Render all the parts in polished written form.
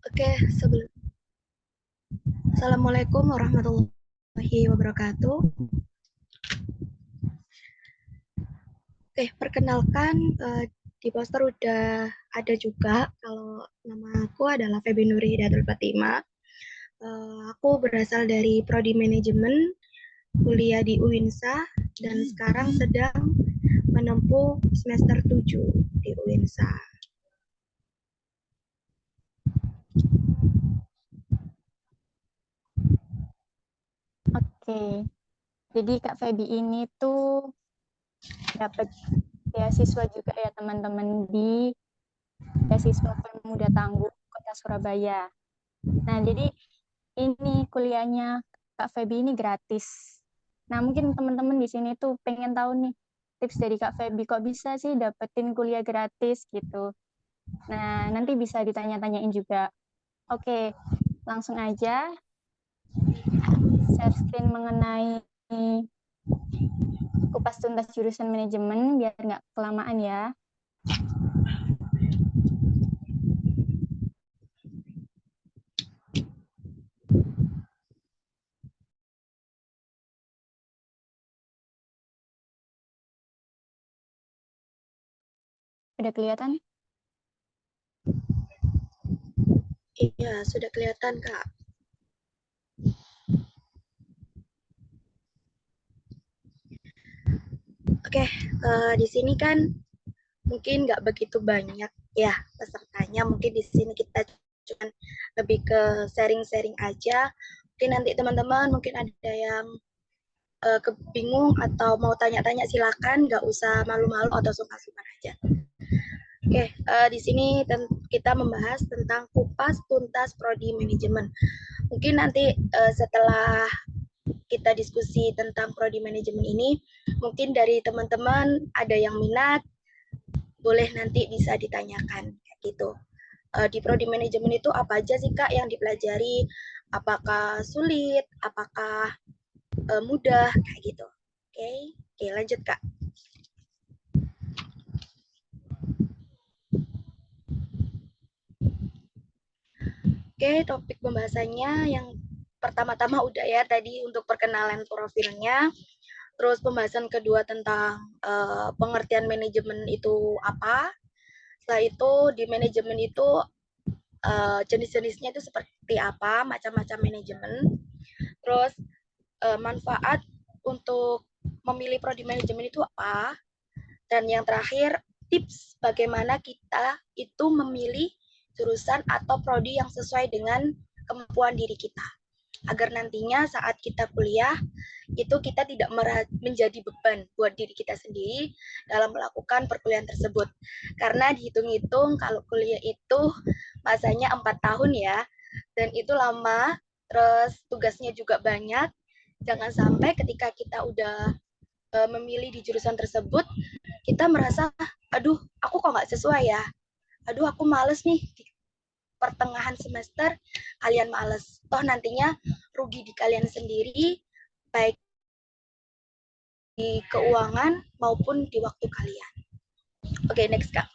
Oke, Assalamualaikum warahmatullahi wabarakatuh. Oke, perkenalkan di poster udah ada juga kalau nama aku adalah Feby Nuri Hidayatul Fatima. Aku berasal dari Prodi Manajemen, kuliah di UINSA dan sekarang sedang menempuh semester 7 di UINSA. Oke, jadi Kak Feby ini tuh dapat beasiswa juga ya teman-teman di beasiswa Pemuda Tangguh Kota Surabaya. Nah, jadi ini kuliahnya Kak Feby ini gratis. Nah, mungkin teman-teman di sini tuh pengen tahu nih tips dari Kak Feby kok bisa sih dapetin kuliah gratis gitu. Nah, nanti bisa ditanya-tanyain juga. Oke, langsung aja share screen mengenai kupas tuntas jurusan manajemen biar nggak kelamaan ya. Udah kelihatan? Iya, sudah kelihatan, Kak. Oke, di sini kan mungkin nggak begitu banyak ya pesertanya. Mungkin di sini kita cuma lebih ke sharing-sharing aja. Mungkin nanti teman-teman mungkin ada yang kebingung atau mau tanya-tanya silakan, nggak usah malu-malu atau sungkan-sungkan aja. Oke, di sini kita membahas tentang kupas tuntas prodi manajemen. Mungkin nanti setelah kita diskusi tentang prodi manajemen ini, mungkin dari teman-teman ada yang minat, boleh nanti bisa ditanyakan kayak gitu. Di prodi manajemen itu apa aja sih Kak yang dipelajari? Apakah sulit? Apakah mudah kayak gitu? Oke, lanjut Kak. Oke, topik pembahasannya yang pertama-tama udah ya tadi untuk perkenalan profilnya. Terus pembahasan kedua tentang pengertian manajemen itu apa. Setelah itu di manajemen itu jenis-jenisnya itu seperti apa, macam-macam manajemen. Terus manfaat untuk memilih prodi manajemen itu apa. Dan yang terakhir, tips bagaimana kita itu memilih jurusan atau prodi yang sesuai dengan kemampuan diri kita. Agar nantinya saat kita kuliah, itu kita tidak menjadi beban buat diri kita sendiri dalam melakukan perkuliahan tersebut. Karena dihitung-hitung kalau kuliah itu masanya 4 tahun ya, dan itu lama, terus tugasnya juga banyak. Jangan sampai ketika kita udah memilih di jurusan tersebut, kita merasa, aduh, aku kok nggak sesuai ya. Aduh, aku males nih di pertengahan semester, kalian males. Toh nantinya rugi di kalian sendiri, baik di keuangan maupun di waktu kalian. Oke, next Kak.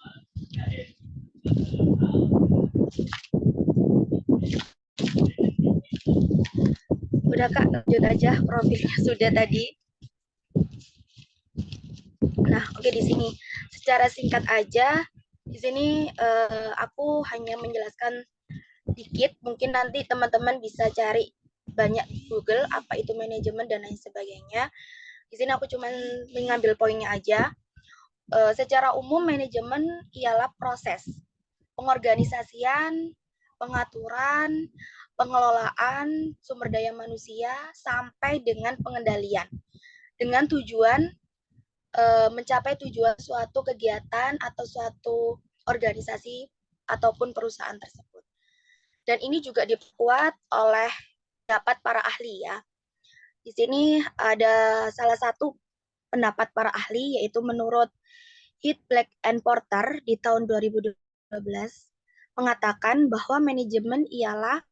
Udah Kak, lanjut aja profilnya sudah tadi. Nah, oke di sini secara singkat aja di sini aku hanya menjelaskan dikit, mungkin nanti teman-teman bisa cari banyak di Google apa itu manajemen dan lain sebagainya. Di sini aku cuma mengambil poinnya aja. Secara umum manajemen ialah proses pengorganisasian, pengaturan, pengelolaan sumber daya manusia sampai dengan pengendalian dengan tujuan mencapai tujuan suatu kegiatan atau suatu organisasi ataupun perusahaan tersebut. Dan ini juga diperkuat oleh pendapat para ahli ya. Di sini ada salah satu pendapat para ahli yaitu menurut Heath Black and Porter di tahun 2012 mengatakan bahwa manajemen ialah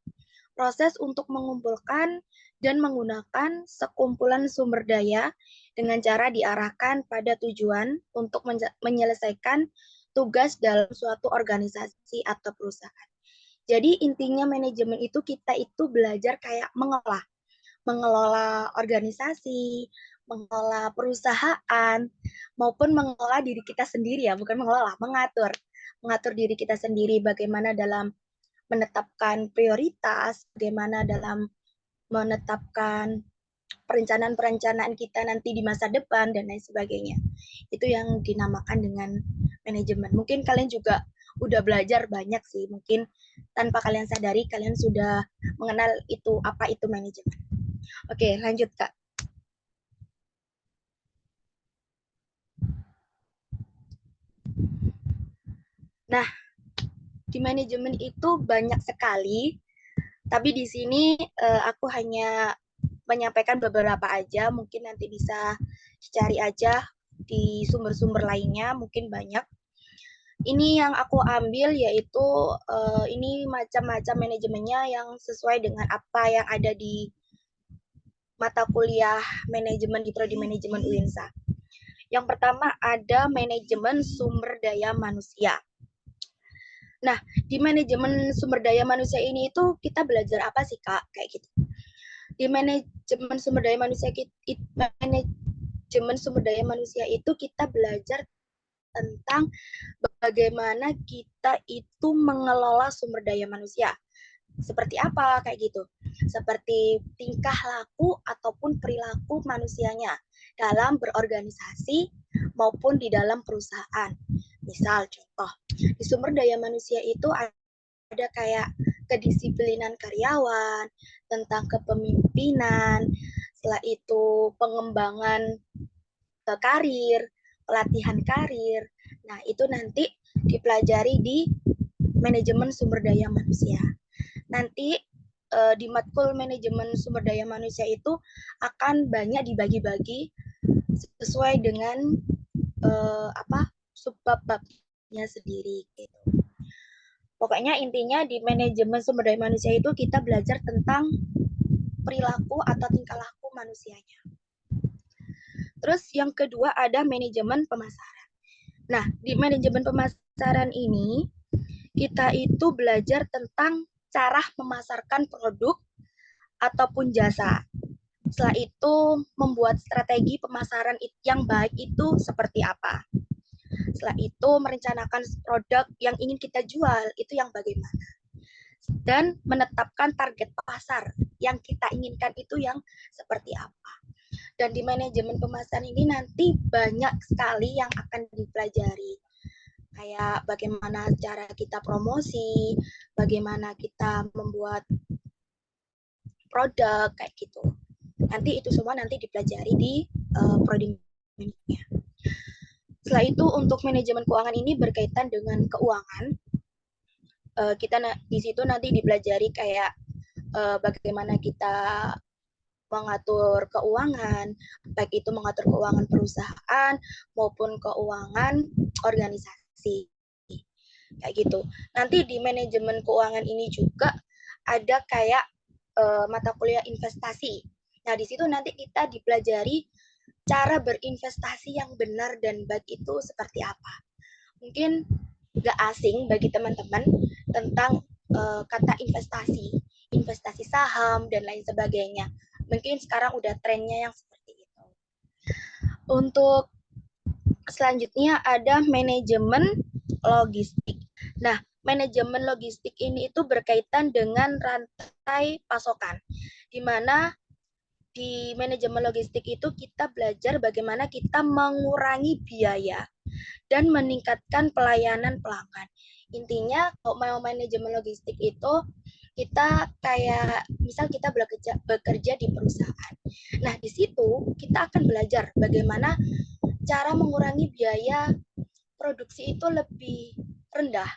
proses untuk mengumpulkan dan menggunakan sekumpulan sumber daya dengan cara diarahkan pada tujuan untuk menyelesaikan tugas dalam suatu organisasi atau perusahaan. Jadi intinya manajemen itu kita itu belajar kayak mengelola organisasi, mengelola perusahaan, maupun mengelola diri kita sendiri ya, bukan mengelola, mengatur diri kita sendiri bagaimana dalam menetapkan prioritas, bagaimana dalam menetapkan perencanaan-perencanaan kita nanti di masa depan dan lain sebagainya. Itu yang dinamakan dengan manajemen. Mungkin kalian juga udah belajar banyak sih, mungkin tanpa kalian sadari kalian sudah mengenal itu apa itu manajemen. Oke, lanjut Kak. Nah, di manajemen itu banyak sekali, tapi di sini aku hanya menyampaikan beberapa aja, mungkin nanti bisa cari aja di sumber-sumber lainnya, mungkin banyak. Ini yang aku ambil yaitu ini macam-macam manajemennya yang sesuai dengan apa yang ada di mata kuliah manajemen di Prodi Manajemen UINSA. Yang pertama ada manajemen sumber daya manusia. Nah, di manajemen sumber daya manusia ini itu kita belajar apa sih Kak? Kayak gitu. Di manajemen sumber daya manusia itu kita belajar tentang bagaimana kita itu mengelola sumber daya manusia. Seperti apa kayak gitu. Seperti tingkah laku ataupun perilaku manusianya dalam berorganisasi maupun di dalam perusahaan. Misal contoh, di sumber daya manusia itu ada kayak kedisiplinan karyawan, tentang kepemimpinan, setelah itu pengembangan karir, pelatihan karir. Nah, itu nanti dipelajari di manajemen sumber daya manusia. Nanti di matkul manajemen sumber daya manusia itu akan banyak dibagi-bagi sesuai dengan subbab-babnya sendiri gitu. Pokoknya intinya di manajemen sumber daya manusia itu kita belajar tentang perilaku atau tingkah laku manusianya. Terus yang kedua ada manajemen pemasaran. Nah, di manajemen pemasaran ini kita itu belajar tentang cara memasarkan produk ataupun jasa. Setelah itu membuat strategi pemasaran yang baik itu seperti apa. Setelah itu merencanakan produk yang ingin kita jual itu yang bagaimana. Dan menetapkan target pasar yang kita inginkan itu yang seperti apa. Dan di manajemen pemasaran ini nanti banyak sekali yang akan dipelajari. Kayak bagaimana cara kita promosi, bagaimana kita membuat produk, kayak gitu. Nanti itu semua nanti dipelajari di prodi manajemennya. Setelah itu untuk manajemen keuangan ini berkaitan dengan keuangan. Kita di situ nanti dipelajari kayak bagaimana kita mengatur keuangan, baik itu mengatur keuangan perusahaan maupun keuangan organisasi. Kayak gitu. Nanti di manajemen keuangan ini juga ada kayak mata kuliah investasi. Nah, di situ nanti kita dipelajari cara berinvestasi yang benar dan baik itu seperti apa. Mungkin nggak asing bagi teman-teman tentang kata investasi saham dan lain sebagainya. Mungkin sekarang udah trennya yang seperti itu. Untuk selanjutnya ada manajemen logistik. Nah, manajemen logistik ini itu berkaitan dengan rantai pasokan, di mana di manajemen logistik itu kita belajar bagaimana kita mengurangi biaya dan meningkatkan pelayanan pelanggan. Intinya kalau mau manajemen logistik itu kita kayak misal kita bekerja di perusahaan. Nah, di situ kita akan belajar bagaimana cara mengurangi biaya produksi itu lebih rendah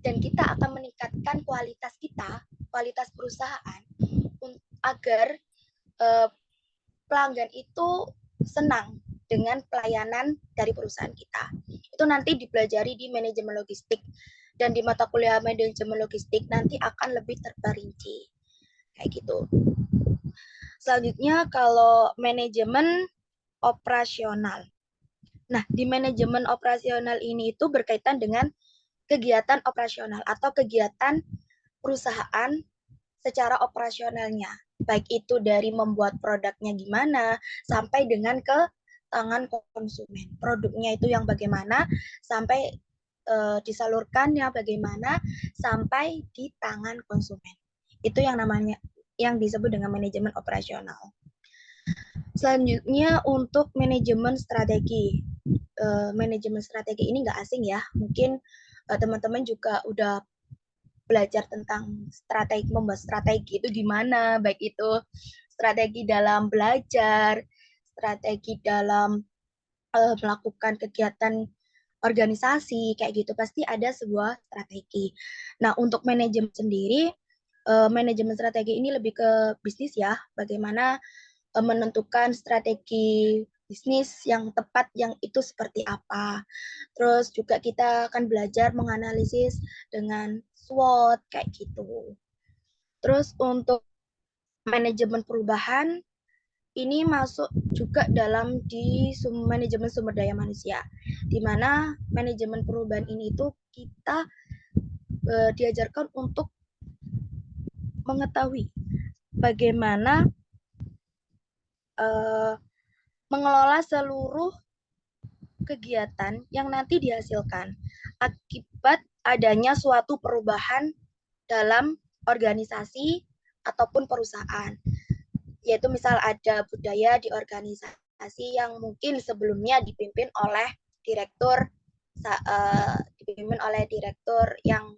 dan kita akan meningkatkan kualitas kita, kualitas perusahaan agar pelanggan itu senang dengan pelayanan dari perusahaan kita. Itu nanti dipelajari di manajemen logistik dan di mata kuliah manajemen logistik nanti akan lebih terperinci. Kayak gitu. Selanjutnya kalau manajemen operasional. Nah, di manajemen operasional ini itu berkaitan dengan kegiatan operasional atau kegiatan perusahaan secara operasionalnya, baik itu dari membuat produknya gimana sampai dengan ke tangan konsumen. Produknya itu yang bagaimana sampai disalurkannya bagaimana sampai di tangan konsumen. Itu yang namanya yang disebut dengan manajemen operasional. Selanjutnya untuk manajemen strategi. Manajemen strategi ini nggak asing ya. Mungkin teman-teman juga udah belajar tentang strategi, membuat strategi itu gimana, baik itu strategi dalam belajar, strategi dalam melakukan kegiatan organisasi, kayak gitu, pasti ada sebuah strategi. Nah, untuk manajemen sendiri, manajemen strategi ini lebih ke bisnis ya, bagaimana menentukan strategi bisnis yang tepat yang itu seperti apa. Terus juga kita akan belajar menganalisis dengan SWOT kayak gitu. Terus untuk manajemen perubahan ini masuk juga dalam di manajemen sumber daya manusia, di mana manajemen perubahan ini itu kita diajarkan untuk mengetahui bagaimana mengelola seluruh kegiatan yang nanti dihasilkan akibat adanya suatu perubahan dalam organisasi ataupun perusahaan. Yaitu misal ada budaya di organisasi yang mungkin sebelumnya dipimpin oleh direktur yang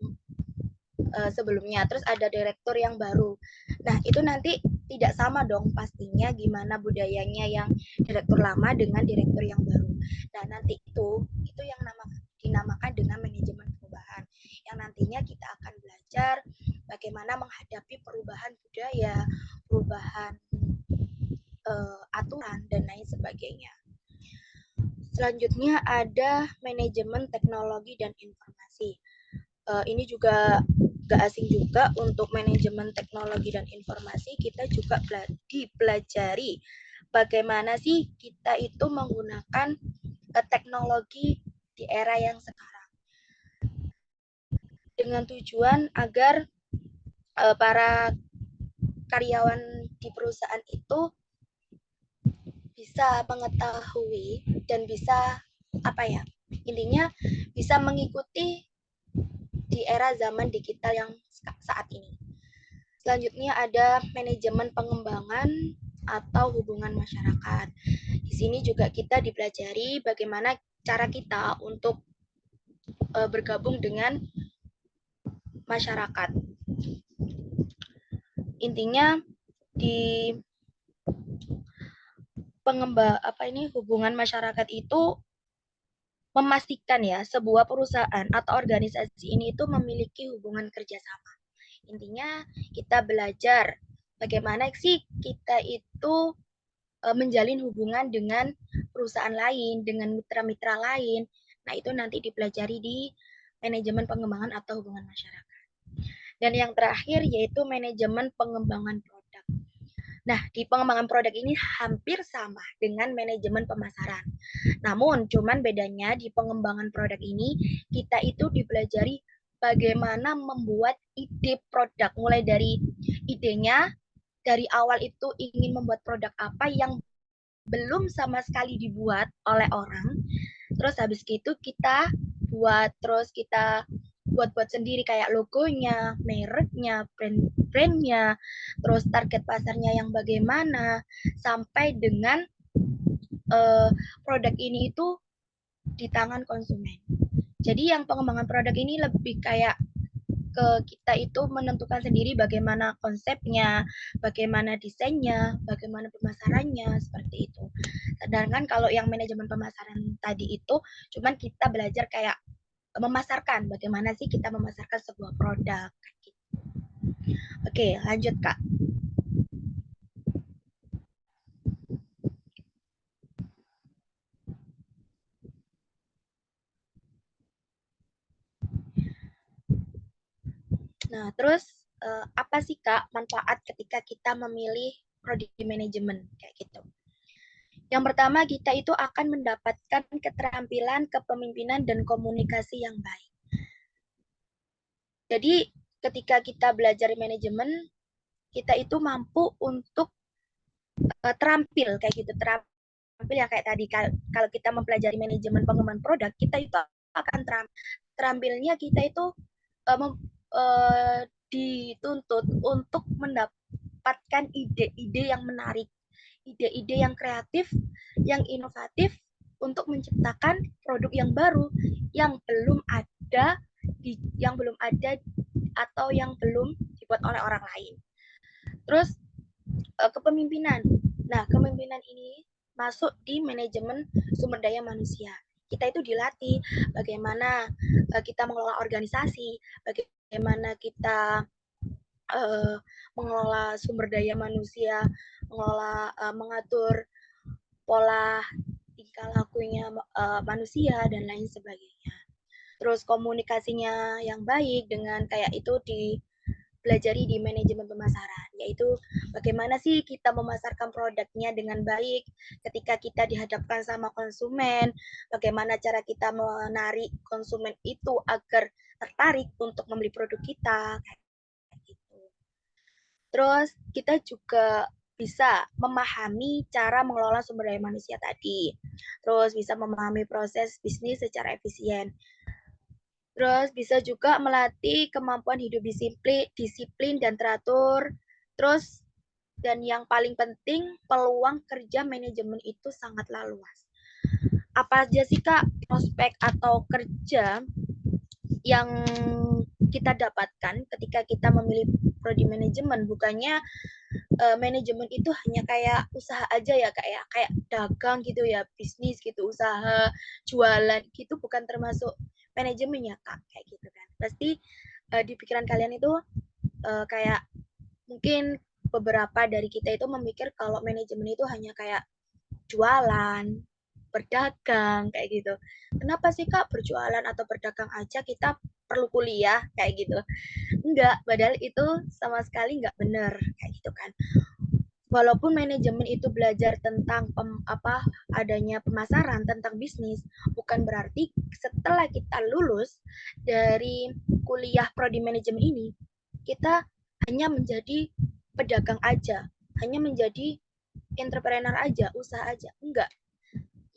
sebelumnya, terus ada direktur yang baru. Nah, itu nanti tidak sama dong pastinya gimana budayanya yang direktur lama dengan direktur yang baru. Nah, nanti itu yang dinamakan dengan manajemen perubahan. Yang nantinya kita akan belajar bagaimana menghadapi perubahan budaya, perubahan aturan, dan lain sebagainya. Selanjutnya ada manajemen teknologi dan informasi. Ini juga gak asing juga untuk manajemen teknologi dan informasi, kita juga dipelajari bagaimana sih kita itu menggunakan teknologi di era yang sekarang. Dengan tujuan agar para karyawan di perusahaan itu bisa mengetahui dan bisa intinya bisa mengikuti di era zaman digital yang saat ini. Selanjutnya ada manajemen pengembangan atau hubungan masyarakat. Di sini juga kita dipelajari bagaimana cara kita untuk bergabung dengan masyarakat. Intinya di hubungan masyarakat itu memastikan ya sebuah perusahaan atau organisasi ini itu memiliki hubungan kerjasama. Intinya kita belajar bagaimana sih kita itu menjalin hubungan dengan perusahaan lain, dengan mitra-mitra lain. Nah, itu nanti dipelajari di manajemen pengembangan atau hubungan masyarakat. Dan yang terakhir yaitu manajemen pengembangan produk. Nah, di pengembangan produk ini hampir sama dengan manajemen pemasaran. Namun, cuman bedanya di pengembangan produk ini, kita itu dipelajari bagaimana membuat ide produk. Mulai dari idenya, dari awal itu ingin membuat produk apa yang belum sama sekali dibuat oleh orang. Terus habis itu kita buat, terus kita buat sendiri kayak logonya, mereknya, brandnya, terus target pasarnya yang bagaimana, sampai dengan produk ini itu di tangan konsumen. Jadi yang pengembangan produk ini lebih kayak ke kita itu menentukan sendiri bagaimana konsepnya, bagaimana desainnya, bagaimana pemasarannya, seperti itu. Sedangkan kalau yang manajemen pemasaran tadi itu, cuman kita belajar kayak memasarkan, bagaimana sih kita memasarkan sebuah produk. Oke, lanjut Kak. Nah, terus apa sih Kak manfaat ketika kita memilih prodi manajemen kayak gitu? Yang pertama, kita itu akan mendapatkan keterampilan kepemimpinan dan komunikasi yang baik. Jadi ketika kita belajar manajemen, kita itu mampu untuk terampil kayak gitu, terampil yang kayak tadi. Kalau kita mempelajari manajemen pengembangan produk, kita itu akan terampilnya kita itu dituntut untuk mendapatkan ide-ide yang menarik, ide-ide yang kreatif, yang inovatif untuk menciptakan produk yang baru yang belum ada atau yang belum dibuat oleh orang lain. Terus kepemimpinan. Nah, kepemimpinan ini masuk di manajemen sumber daya manusia. Kita itu dilatih bagaimana kita mengelola organisasi, bagaimana kita mengelola sumber daya manusia, mengatur pola tingkah lakunya manusia dan lain sebagainya. Terus komunikasinya yang baik dengan kayak itu dipelajari di manajemen pemasaran, yaitu bagaimana sih kita memasarkan produknya dengan baik ketika kita dihadapkan sama konsumen, bagaimana cara kita menarik konsumen itu agar tertarik untuk membeli produk kita, kayak gitu. Terus kita juga bisa memahami cara mengelola sumber daya manusia tadi. Terus bisa memahami proses bisnis secara efisien. Terus bisa juga melatih kemampuan hidup disiplin dan teratur. Terus dan yang paling penting, peluang kerja manajemen itu sangatlah luas. Apa aja sih Kak prospek atau kerja yang kita dapatkan ketika kita memilih prodi manajemen? Bukannya manajemen itu hanya kayak usaha aja ya Kak ya, kayak dagang gitu ya, bisnis gitu, usaha jualan gitu, bukan termasuk manajemen ya Kak, kayak gitu kan. Pasti di pikiran kalian itu kayak mungkin beberapa dari kita itu memikir kalau manajemen itu hanya kayak jualan, berdagang kayak gitu. Kenapa sih Kak berjualan atau berdagang aja kita perlu kuliah kayak gitu? Enggak, padahal itu sama sekali enggak benar kayak gitu kan. Walaupun manajemen itu belajar tentang adanya pemasaran, tentang bisnis, bukan berarti setelah kita lulus dari kuliah prodi manajemen ini, kita hanya menjadi pedagang aja, hanya menjadi entrepreneur aja, usaha aja. Enggak.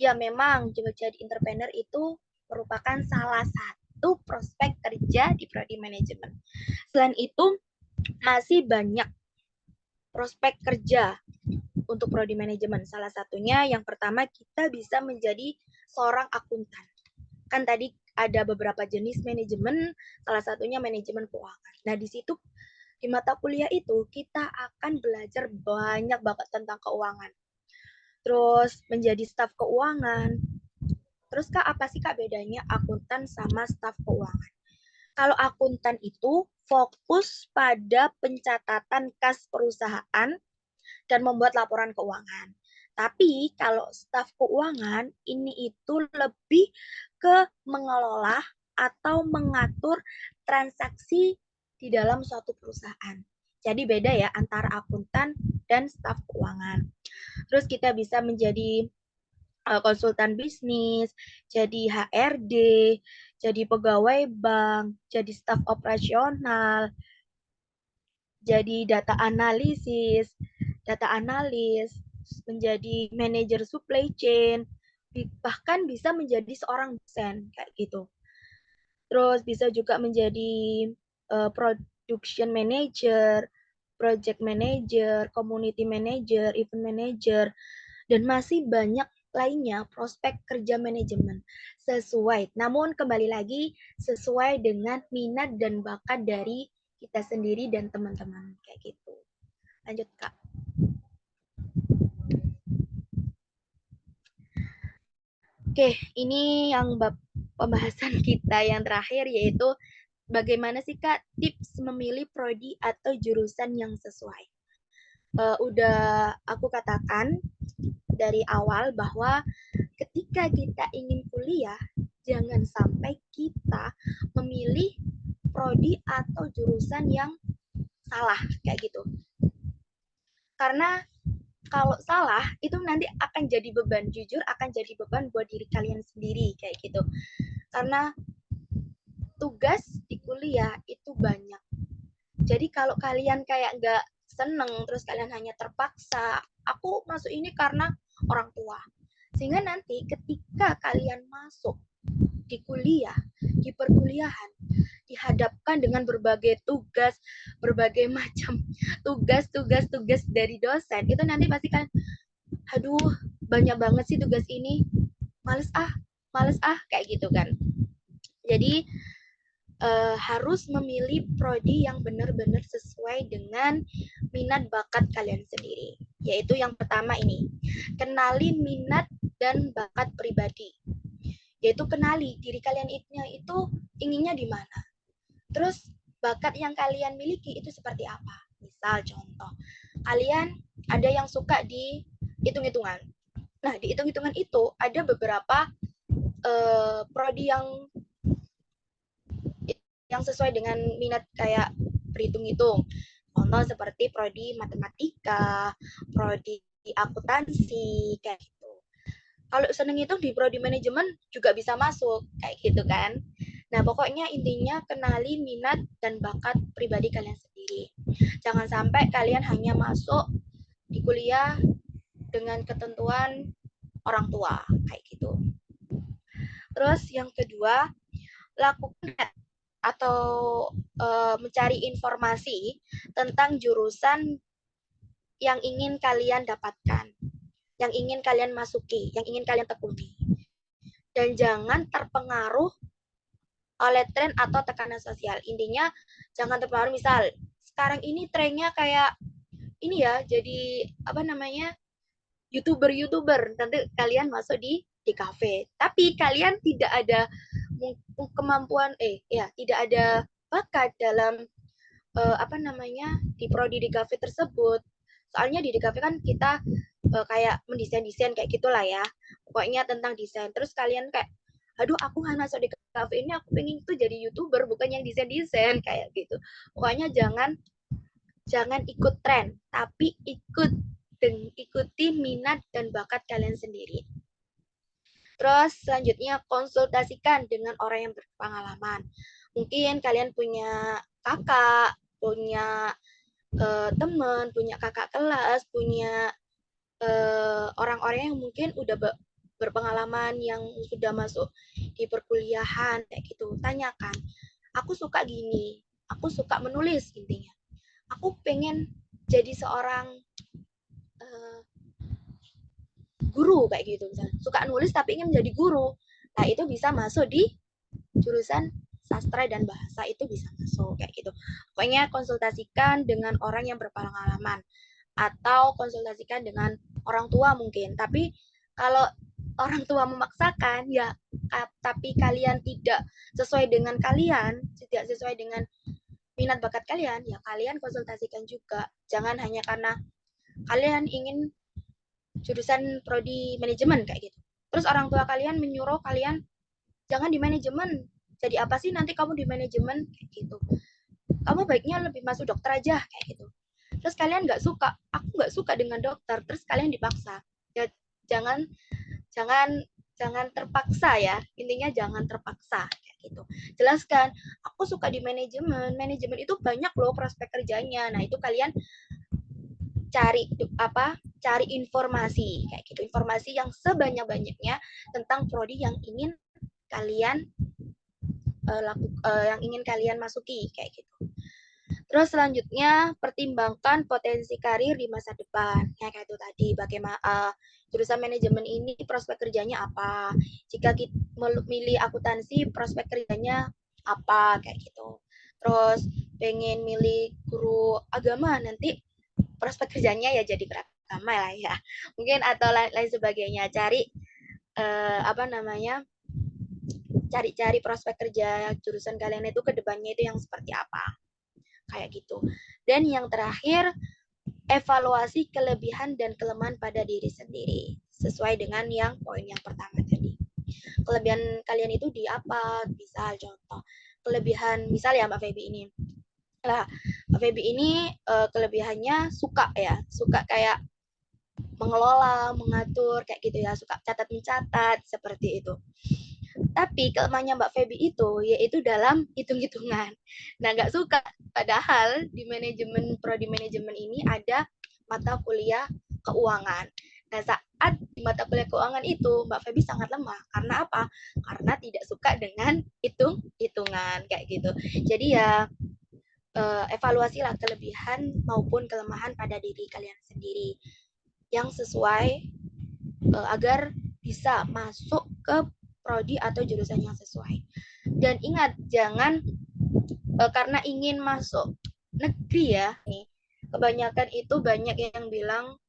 Ya memang jadi entrepreneur itu merupakan salah satu prospek kerja di prodi manajemen. Selain itu, masih banyak prospek kerja untuk prodi manajemen. Salah satunya yang pertama kita bisa menjadi seorang akuntan. Kan tadi ada beberapa jenis manajemen, salah satunya manajemen keuangan. Nah, di situ di mata kuliah itu kita akan belajar banyak banget tentang keuangan. Terus menjadi staf keuangan. Terus Kak, apa sih Kak bedanya akuntan sama staf keuangan? Kalau akuntan itu fokus pada pencatatan kas perusahaan dan membuat laporan keuangan. Tapi kalau staf keuangan ini itu lebih ke mengelola atau mengatur transaksi di dalam suatu perusahaan. Jadi beda ya antara akuntan dan staf keuangan. Terus kita bisa menjadi konsultan bisnis, jadi HRD, jadi pegawai bank, jadi staf operasional, jadi data analis, menjadi manajer supply chain, bahkan bisa menjadi seorang dosen kayak gitu. Terus bisa juga menjadi production manager, project manager, community manager, event manager, dan masih banyak lainnya prospek kerja manajemen sesuai. Namun kembali lagi sesuai dengan minat dan bakat dari kita sendiri dan teman-teman kayak gitu. Lanjut Kak. Oke, ini yang pembahasan kita yang terakhir yaitu bagaimana sih Kak tips memilih prodi atau jurusan yang sesuai. Udah aku katakan dari awal bahwa ketika kita ingin kuliah, jangan sampai kita memilih prodi atau jurusan yang salah kayak gitu. Karena kalau salah itu nanti akan jadi beban, jujur akan jadi beban buat diri kalian sendiri kayak gitu. Karena tugas di kuliah itu banyak. Jadi kalau kalian kayak nggak seneng, terus kalian hanya terpaksa, aku masuk ini karena orang tua. Sehingga nanti ketika kalian masuk di kuliah, di perkuliahan, dihadapkan dengan berbagai tugas, berbagai macam tugas dari dosen, itu nanti pasti kan, aduh banyak banget sih tugas ini, males kayak gitu kan. Jadi harus memilih prodi yang benar-benar sesuai dengan minat bakat kalian sendiri. Yaitu yang pertama ini, kenali minat dan bakat pribadi. Yaitu kenali diri kalian itu inginnya di mana. Terus bakat yang kalian miliki itu seperti apa. Misal contoh, kalian ada yang suka di hitung-hitungan. Nah, di hitung-hitungan itu ada beberapa prodi yang sesuai dengan minat kayak berhitung-hitung. Contoh seperti prodi matematika, prodi akuntansi, kayak gitu. Kalau seneng itu di prodi manajemen juga bisa masuk, kayak gitu kan. Nah, pokoknya intinya kenali minat dan bakat pribadi kalian sendiri. Jangan sampai kalian hanya masuk di kuliah dengan ketentuan orang tua, kayak gitu. Terus yang kedua, lakukan atau mencari informasi tentang jurusan yang ingin kalian dapatkan, yang ingin kalian masuki, yang ingin kalian tekuni. Dan jangan terpengaruh oleh tren atau tekanan sosial. Intinya jangan terpengaruh, misal sekarang ini trennya kayak ini ya, jadi apa namanya, YouTuber, nanti kalian masuk di kafe. Tapi kalian tidak ada kemampuan tidak ada bakat dalam apa namanya, di prodi di kafe tersebut. Soalnya di kafe kan kita kayak mendesain-desain kayak gitulah ya. Pokoknya tentang desain. Terus kalian kayak, aduh aku hanya masuk di kafe ini, aku pengen tuh jadi YouTuber bukan yang desain-desain kayak gitu. Pokoknya jangan ikut tren, tapi ikuti minat dan bakat kalian sendiri. Terus selanjutnya konsultasikan dengan orang yang berpengalaman. Mungkin kalian punya kakak, punya teman, punya kakak kelas, punya orang-orang yang mungkin udah berpengalaman, yang sudah masuk di perkuliahan kayak gitu. Tanyakan, aku suka gini, aku suka menulis intinya. Aku pengen jadi seorang guru kayak gitu misalnya. Suka nulis tapi ingin menjadi guru. Nah, itu bisa masuk di jurusan sastra dan bahasa, itu bisa masuk kayak gitu. Pokoknya konsultasikan dengan orang yang berpengalaman atau konsultasikan dengan orang tua mungkin. Tapi kalau orang tua memaksakan ya, tapi kalian tidak sesuai dengan kalian, tidak sesuai dengan minat bakat kalian, ya kalian konsultasikan juga. Jangan hanya karena kalian ingin jurusan prodi manajemen kayak gitu. Terus orang tua kalian menyuruh kalian jangan di manajemen. Jadi apa sih nanti kamu di manajemen kayak gitu. Kamu baiknya lebih masuk dokter aja kayak gitu. Terus kalian nggak suka, aku nggak suka dengan dokter, terus kalian dipaksa. Ya jangan jangan jangan terpaksa ya. Intinya jangan terpaksa kayak gitu. Jelaskan, aku suka di manajemen. Manajemen itu banyak loh prospek kerjanya. Nah, itu kalian cari informasi kayak gitu, informasi yang sebanyak-banyaknya tentang prodi yang ingin kalian yang ingin kalian masuki kayak gitu. Terus selanjutnya pertimbangkan potensi karir di masa depan. Ya, kayak itu tadi, bagaimana jurusan manajemen ini prospek kerjanya apa? Jika kita milih akuntansi, prospek kerjanya apa kayak gitu. Terus pengen milih guru agama, nanti prospek kerjanya ya jadi agama lah ya. Mungkin atau lain sebagainya. Cari apa namanya? Cari prospek kerja jurusan kalian itu ke depannya itu yang seperti apa. Kayak gitu. Dan yang terakhir, evaluasi kelebihan dan kelemahan pada diri sendiri sesuai dengan yang poin yang pertama tadi. Kelebihan kalian itu di apa? Misal contoh, kelebihan misal ya Mbak Feby ini. Lah, Mbak Feby ini kelebihannya suka kayak mengelola, mengatur kayak gitu ya, suka catat mencatat seperti itu. Tapi kelemahannya Mbak Feby itu yaitu dalam hitung-hitungan. Nah, nggak suka. Padahal di manajemen prodi manajemen ini ada mata kuliah keuangan. Nah, saat di mata kuliah keuangan itu Mbak Feby sangat lemah. Karena apa? Karena tidak suka dengan hitung-hitungan kayak gitu. Jadi ya evaluasilah kelebihan maupun kelemahan pada diri kalian sendiri yang sesuai agar bisa masuk ke prodi atau jurusan yang sesuai. Dan ingat, jangan karena ingin masuk negeri ya, nih kebanyakan itu banyak yang bilang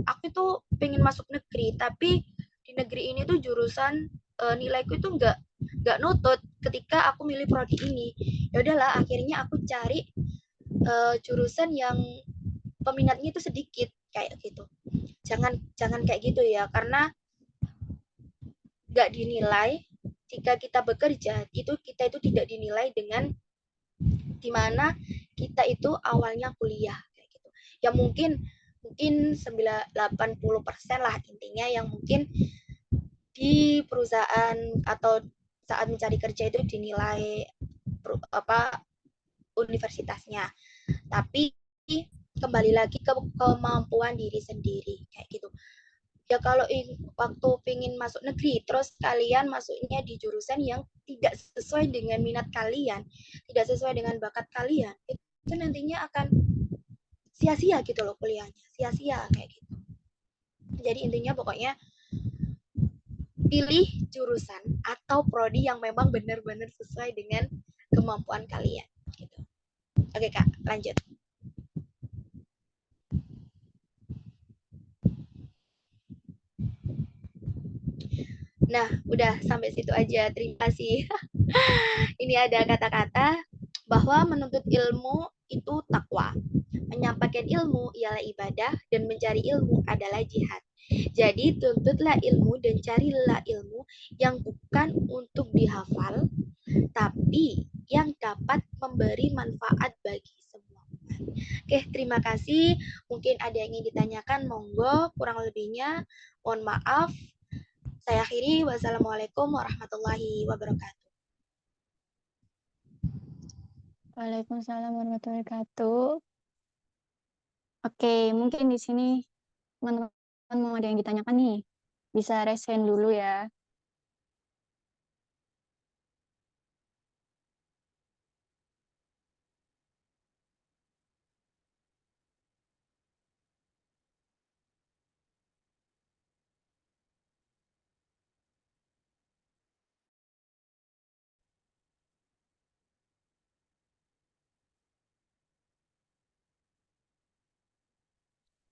aku tuh pengen masuk negeri, tapi di negeri ini tuh jurusan nilaiku itu nggak nutut ketika aku milih prodi ini. Ya udahlah, akhirnya aku cari jurusan yang peminatnya itu sedikit kayak gitu. Jangan kayak gitu ya, karena nggak dinilai jika kita bekerja itu kita itu tidak dinilai dengan dimana kita itu awalnya kuliah kayak gitu. Ya mungkin 80% lah intinya yang mungkin di perusahaan atau saat mencari kerja itu dinilai apa universitasnya. Tapi kembali lagi ke kemampuan diri sendiri kayak gitu. Ya kalau waktu pingin masuk negeri terus kalian masuknya di jurusan yang tidak sesuai dengan minat kalian, tidak sesuai dengan bakat kalian, itu nantinya akan sia-sia gitu loh kuliahnya, sia-sia kayak gitu. Jadi intinya pokoknya pilih jurusan atau prodi yang memang benar-benar sesuai dengan kemampuan kalian gitu. Oke Kak, lanjut. Nah, udah sampai situ aja. Terima kasih. Ini ada kata-kata bahwa menuntut ilmu itu takwa. Menyampaikan ilmu ialah ibadah dan mencari ilmu adalah jihad. Jadi tuntutlah ilmu dan carilah ilmu yang bukan untuk dihafal, tapi yang dapat memberi manfaat bagi semua. Oke, terima kasih. Mungkin ada yang ingin ditanyakan, monggo. Kurang lebihnya, mohon maaf. Saya akhiri. Wassalamualaikum warahmatullahi wabarakatuh. Waalaikumsalam warahmatullahi wabarakatuh. Oke, mungkin di sini teman-teman mau ada yang ditanyakan nih. Bisa resen dulu ya.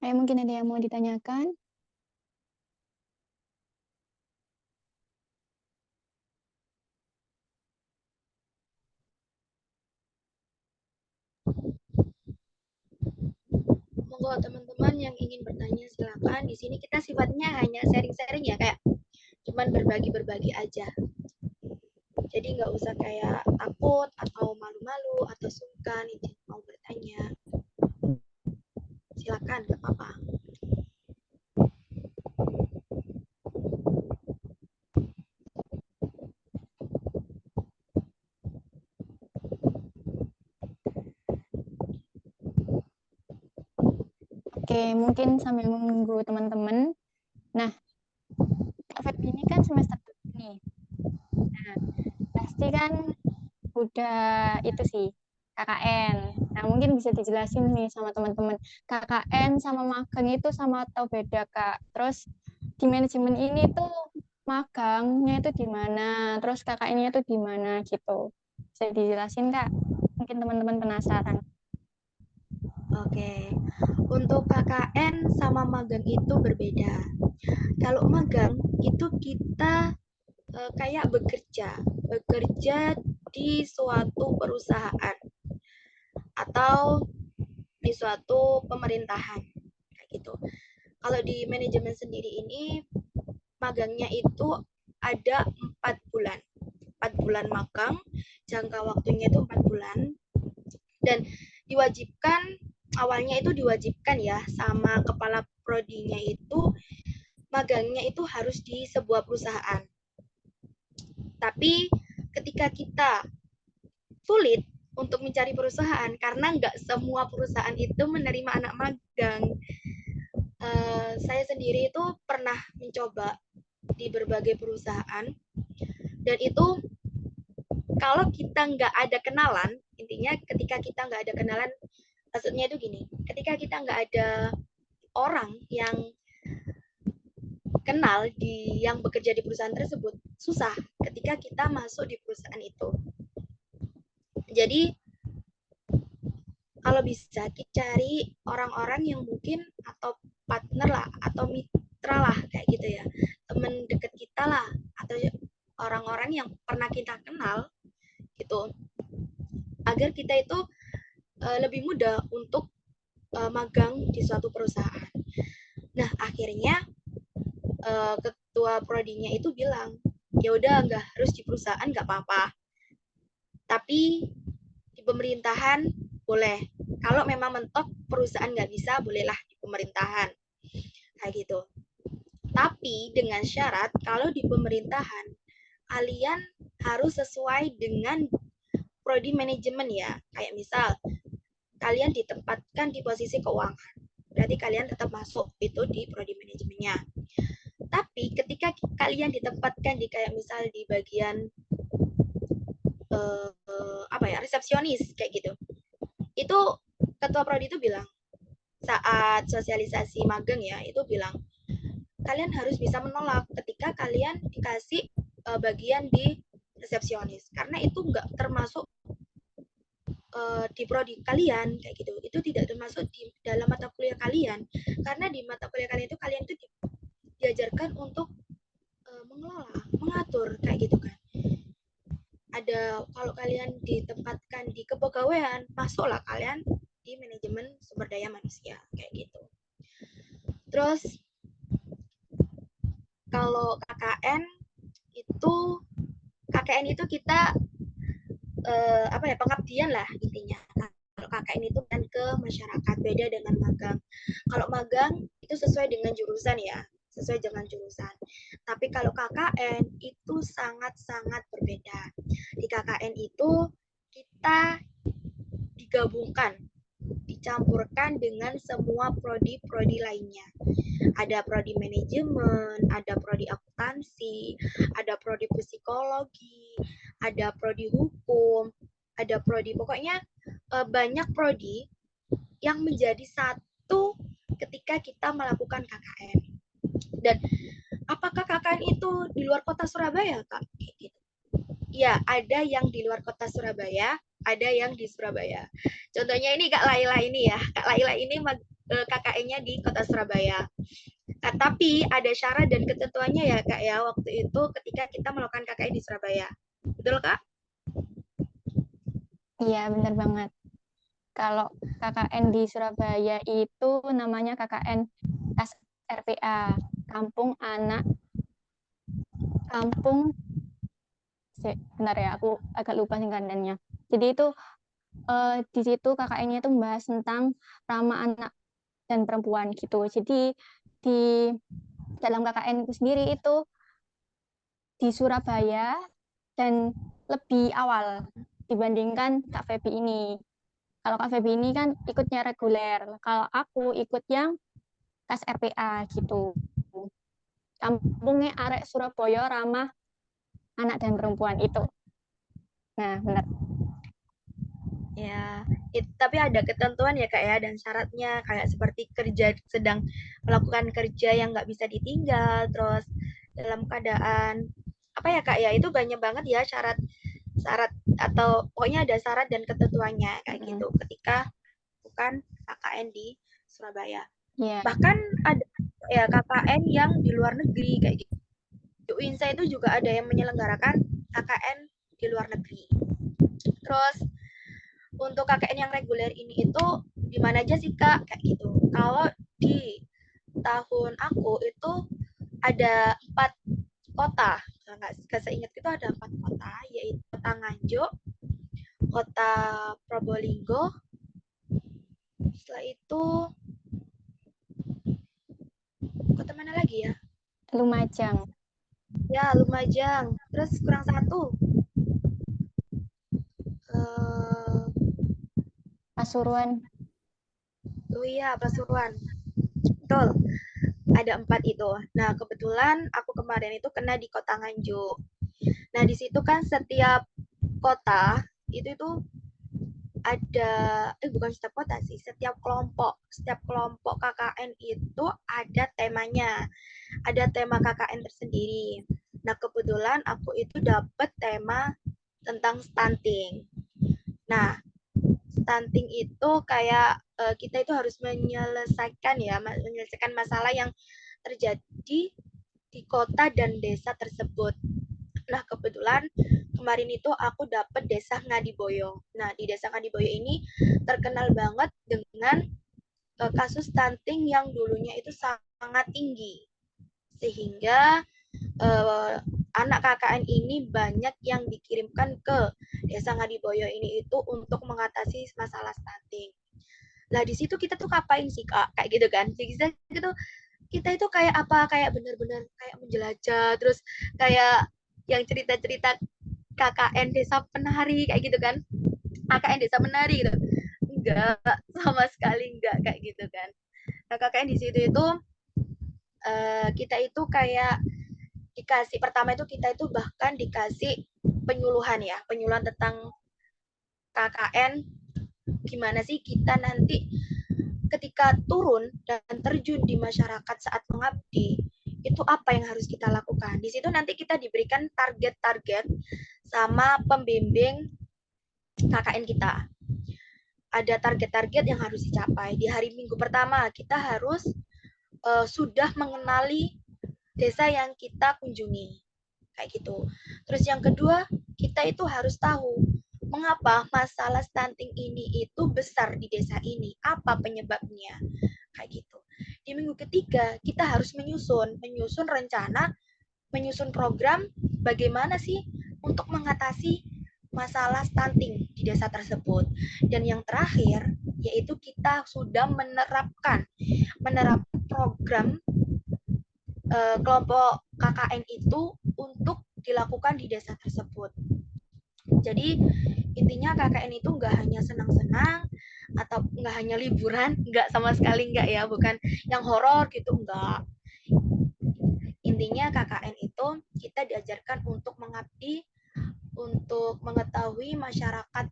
Mungkin ada yang mau ditanyakan. Monggo teman-teman yang ingin bertanya silakan. Di sini kita sifatnya hanya sharing-sharing ya, kayak cuman berbagi-berbagi aja. Jadi nggak usah kayak takut atau malu-malu atau sungkan izin mau bertanya. Silakan, nggak apa-apa. Oke, mungkin sambil menunggu teman-teman. Nah, Kak Feby ini kan semester 2 nih. Nah, pasti kan udah itu sih, KKN. Nah, mungkin bisa dijelasin nih sama teman-teman. KKN sama magang itu sama atau beda, Kak? Terus di manajemen ini tuh magangnya itu di mana? Terus KKN-nya itu di mana gitu. Bisa dijelasin, Kak? Mungkin teman-teman penasaran. Oke, untuk KKN sama magang itu berbeda. Kalau magang itu kita kayak bekerja di suatu perusahaan atau di suatu pemerintahan kayak gitu. Kalau di manajemen sendiri ini magangnya itu ada 4 bulan. 4 bulan magang, jangka waktunya itu 4 bulan. Dan diwajibkan, awalnya itu diwajibkan ya sama kepala prodinya itu magangnya itu harus di sebuah perusahaan. Tapi ketika kita sulit untuk mencari perusahaan karena nggak semua perusahaan itu menerima anak magang. Saya sendiri itu pernah mencoba di berbagai perusahaan dan itu kalau kita nggak ada kenalan, intinya ketika kita nggak ada kenalan, maksudnya itu gini, ketika kita nggak ada orang yang kenal yang bekerja di perusahaan tersebut, susah ketika kita masuk di perusahaan itu. Jadi kalau bisa cari orang-orang yang mungkin atau partner lah atau mitra lah kayak gitu ya, teman deket kita lah atau orang-orang yang pernah kita kenal gitu, agar kita itu lebih mudah untuk magang di suatu perusahaan. Nah akhirnya ketua prodinya itu bilang, ya udah nggak harus di perusahaan nggak apa-apa, tapi di pemerintahan boleh. Kalau memang mentok perusahaan nggak bisa, bolehlah di pemerintahan kayak gitu. Tapi dengan syarat kalau di pemerintahan kalian harus sesuai dengan prodi manajemen ya. Kayak misal kalian ditempatkan di posisi keuangan, berarti kalian tetap masuk itu di prodi manajemennya. Tapi ketika kalian ditempatkan di kayak misal di bagian resepsionis kayak gitu, itu ketua prodi itu bilang saat sosialisasi magang ya, itu bilang kalian harus bisa menolak ketika kalian dikasih bagian di resepsionis karena itu nggak termasuk di prodi kalian kayak gitu, itu tidak termasuk di dalam mata kuliah kalian karena di mata kuliah kalian itu kalian itu diajarkan untuk mengelola, mengatur kayak gitu kan. Ada kalau kalian ditempatkan di kepegawaian, masuklah kalian di manajemen sumber daya manusia kayak gitu. Terus kalau KKN itu kita pengabdian lah intinya. Kalau KKN itu kan ke masyarakat, beda dengan magang. Kalau magang itu sesuai dengan jurusan ya, sesuai dengan jurusan. Tapi kalau KKN itu sangat-sangat berbeda. Di KKN itu kita digabungkan, dicampurkan dengan semua prodi-prodi lainnya. Ada prodi manajemen, ada prodi akuntansi, ada prodi psikologi, ada prodi hukum, ada prodi, pokoknya banyak prodi yang menjadi satu ketika kita melakukan KKN. Dan apakah KKN itu di luar kota Surabaya, Kak? Ya, ada yang di luar kota Surabaya, ada yang di Surabaya. Contohnya ini Kak Laila ini ya. Kak Laila ini KKN-nya di kota Surabaya. Nah, tapi ada syarat dan ketentuannya ya Kak ya waktu itu ketika kita melakukan KKN di Surabaya. Betul Kak? Iya, benar banget. Kalau KKN di Surabaya itu namanya KKN RPA, bentar ya, aku agak lupa singkatannya. Jadi itu di situ KKN-nya itu membahas tentang ramah anak dan perempuan gitu. Jadi di dalam KKN itu sendiri itu di Surabaya dan lebih awal dibandingkan Kak Febi ini. Kalau Kak Febi ini kan ikutnya reguler. Kalau aku ikut yang kas RPA gitu. Kampungnya arek Surabaya ramah anak dan perempuan itu. Nah, benar. Ya, tapi ada ketentuan ya Kak ya dan syaratnya kayak seperti sedang melakukan kerja yang nggak bisa ditinggal, terus dalam keadaan apa ya Kak ya, itu banyak banget ya syarat atau pokoknya ada syarat dan ketentuannya kayak gitu ketika bukan KKN di Surabaya. Yeah. Bahkan ada ya KKN yang di luar negeri kayak gitu. Di UINSA itu juga ada yang menyelenggarakan KKN di luar negeri. Terus untuk KKN yang reguler ini itu di mana aja sih Kak kayak gitu. Kalau di tahun aku itu ada 4 kota. Nggak seingat itu ada 4 kota, yaitu Kota Nganjuk, Kota Probolinggo, setelah itu kota mana lagi ya? Lumajang. Ya, Lumajang. Terus kurang satu. Eh, Pasuruan. oh iya, Pasuruan. Betul. Ada 4 itu. Nah, kebetulan aku kemarin itu kena di Kota Nganjuk. Nah, di situ kan setiap kota itu ada bukan setiap kota sih, setiap kelompok KKN itu ada temanya, ada tema KKN tersendiri. Nah, kebetulan aku itu dapat tema tentang stunting. Nah, stunting itu kayak kita itu harus menyelesaikan masalah yang terjadi di kota dan desa tersebut. Nah, kebetulan kemarin itu aku dapat desa Ngadiboyo. Nah, di desa Ngadiboyo ini terkenal banget dengan kasus stunting yang dulunya itu sangat tinggi. Sehingga anak KKN ini banyak yang dikirimkan ke desa Ngadiboyo ini itu untuk mengatasi masalah stunting. Nah, di situ kita tuh ngapain sih, Kak? Kayak gitu kan. Jadi kita itu kayak apa? Kayak benar-benar kayak menjelajah, terus kayak yang cerita-cerita KKN Desa Penari kayak gitu kan. KKN Desa Penari gitu. Enggak, sama sekali enggak kayak gitu kan. Nah, KKN di situ itu kita itu kayak dikasih pertama itu kita itu bahkan dikasih penyuluhan tentang KKN, gimana sih kita nanti ketika turun dan terjun di masyarakat saat mengabdi, itu apa yang harus kita lakukan. Di situ nanti kita diberikan target-target sama pembimbing KKN kita. Ada target-target yang harus dicapai. Di hari Minggu pertama kita harus sudah mengenali desa yang kita kunjungi. Kayak gitu. Terus yang kedua, kita itu harus tahu mengapa masalah stunting ini itu besar di desa ini, apa penyebabnya, kayak gitu. Di minggu ketiga, kita harus menyusun rencana, menyusun program bagaimana sih untuk mengatasi masalah stunting di desa tersebut. Dan yang terakhir, yaitu kita sudah menerapkan program kelompok KKN itu untuk dilakukan di desa tersebut. Jadi intinya KKN itu nggak hanya senang-senang atau nggak hanya liburan, nggak sama sekali nggak ya, bukan yang horor gitu, nggak. Intinya KKN itu kita diajarkan untuk mengabdi, untuk mengetahui masyarakat,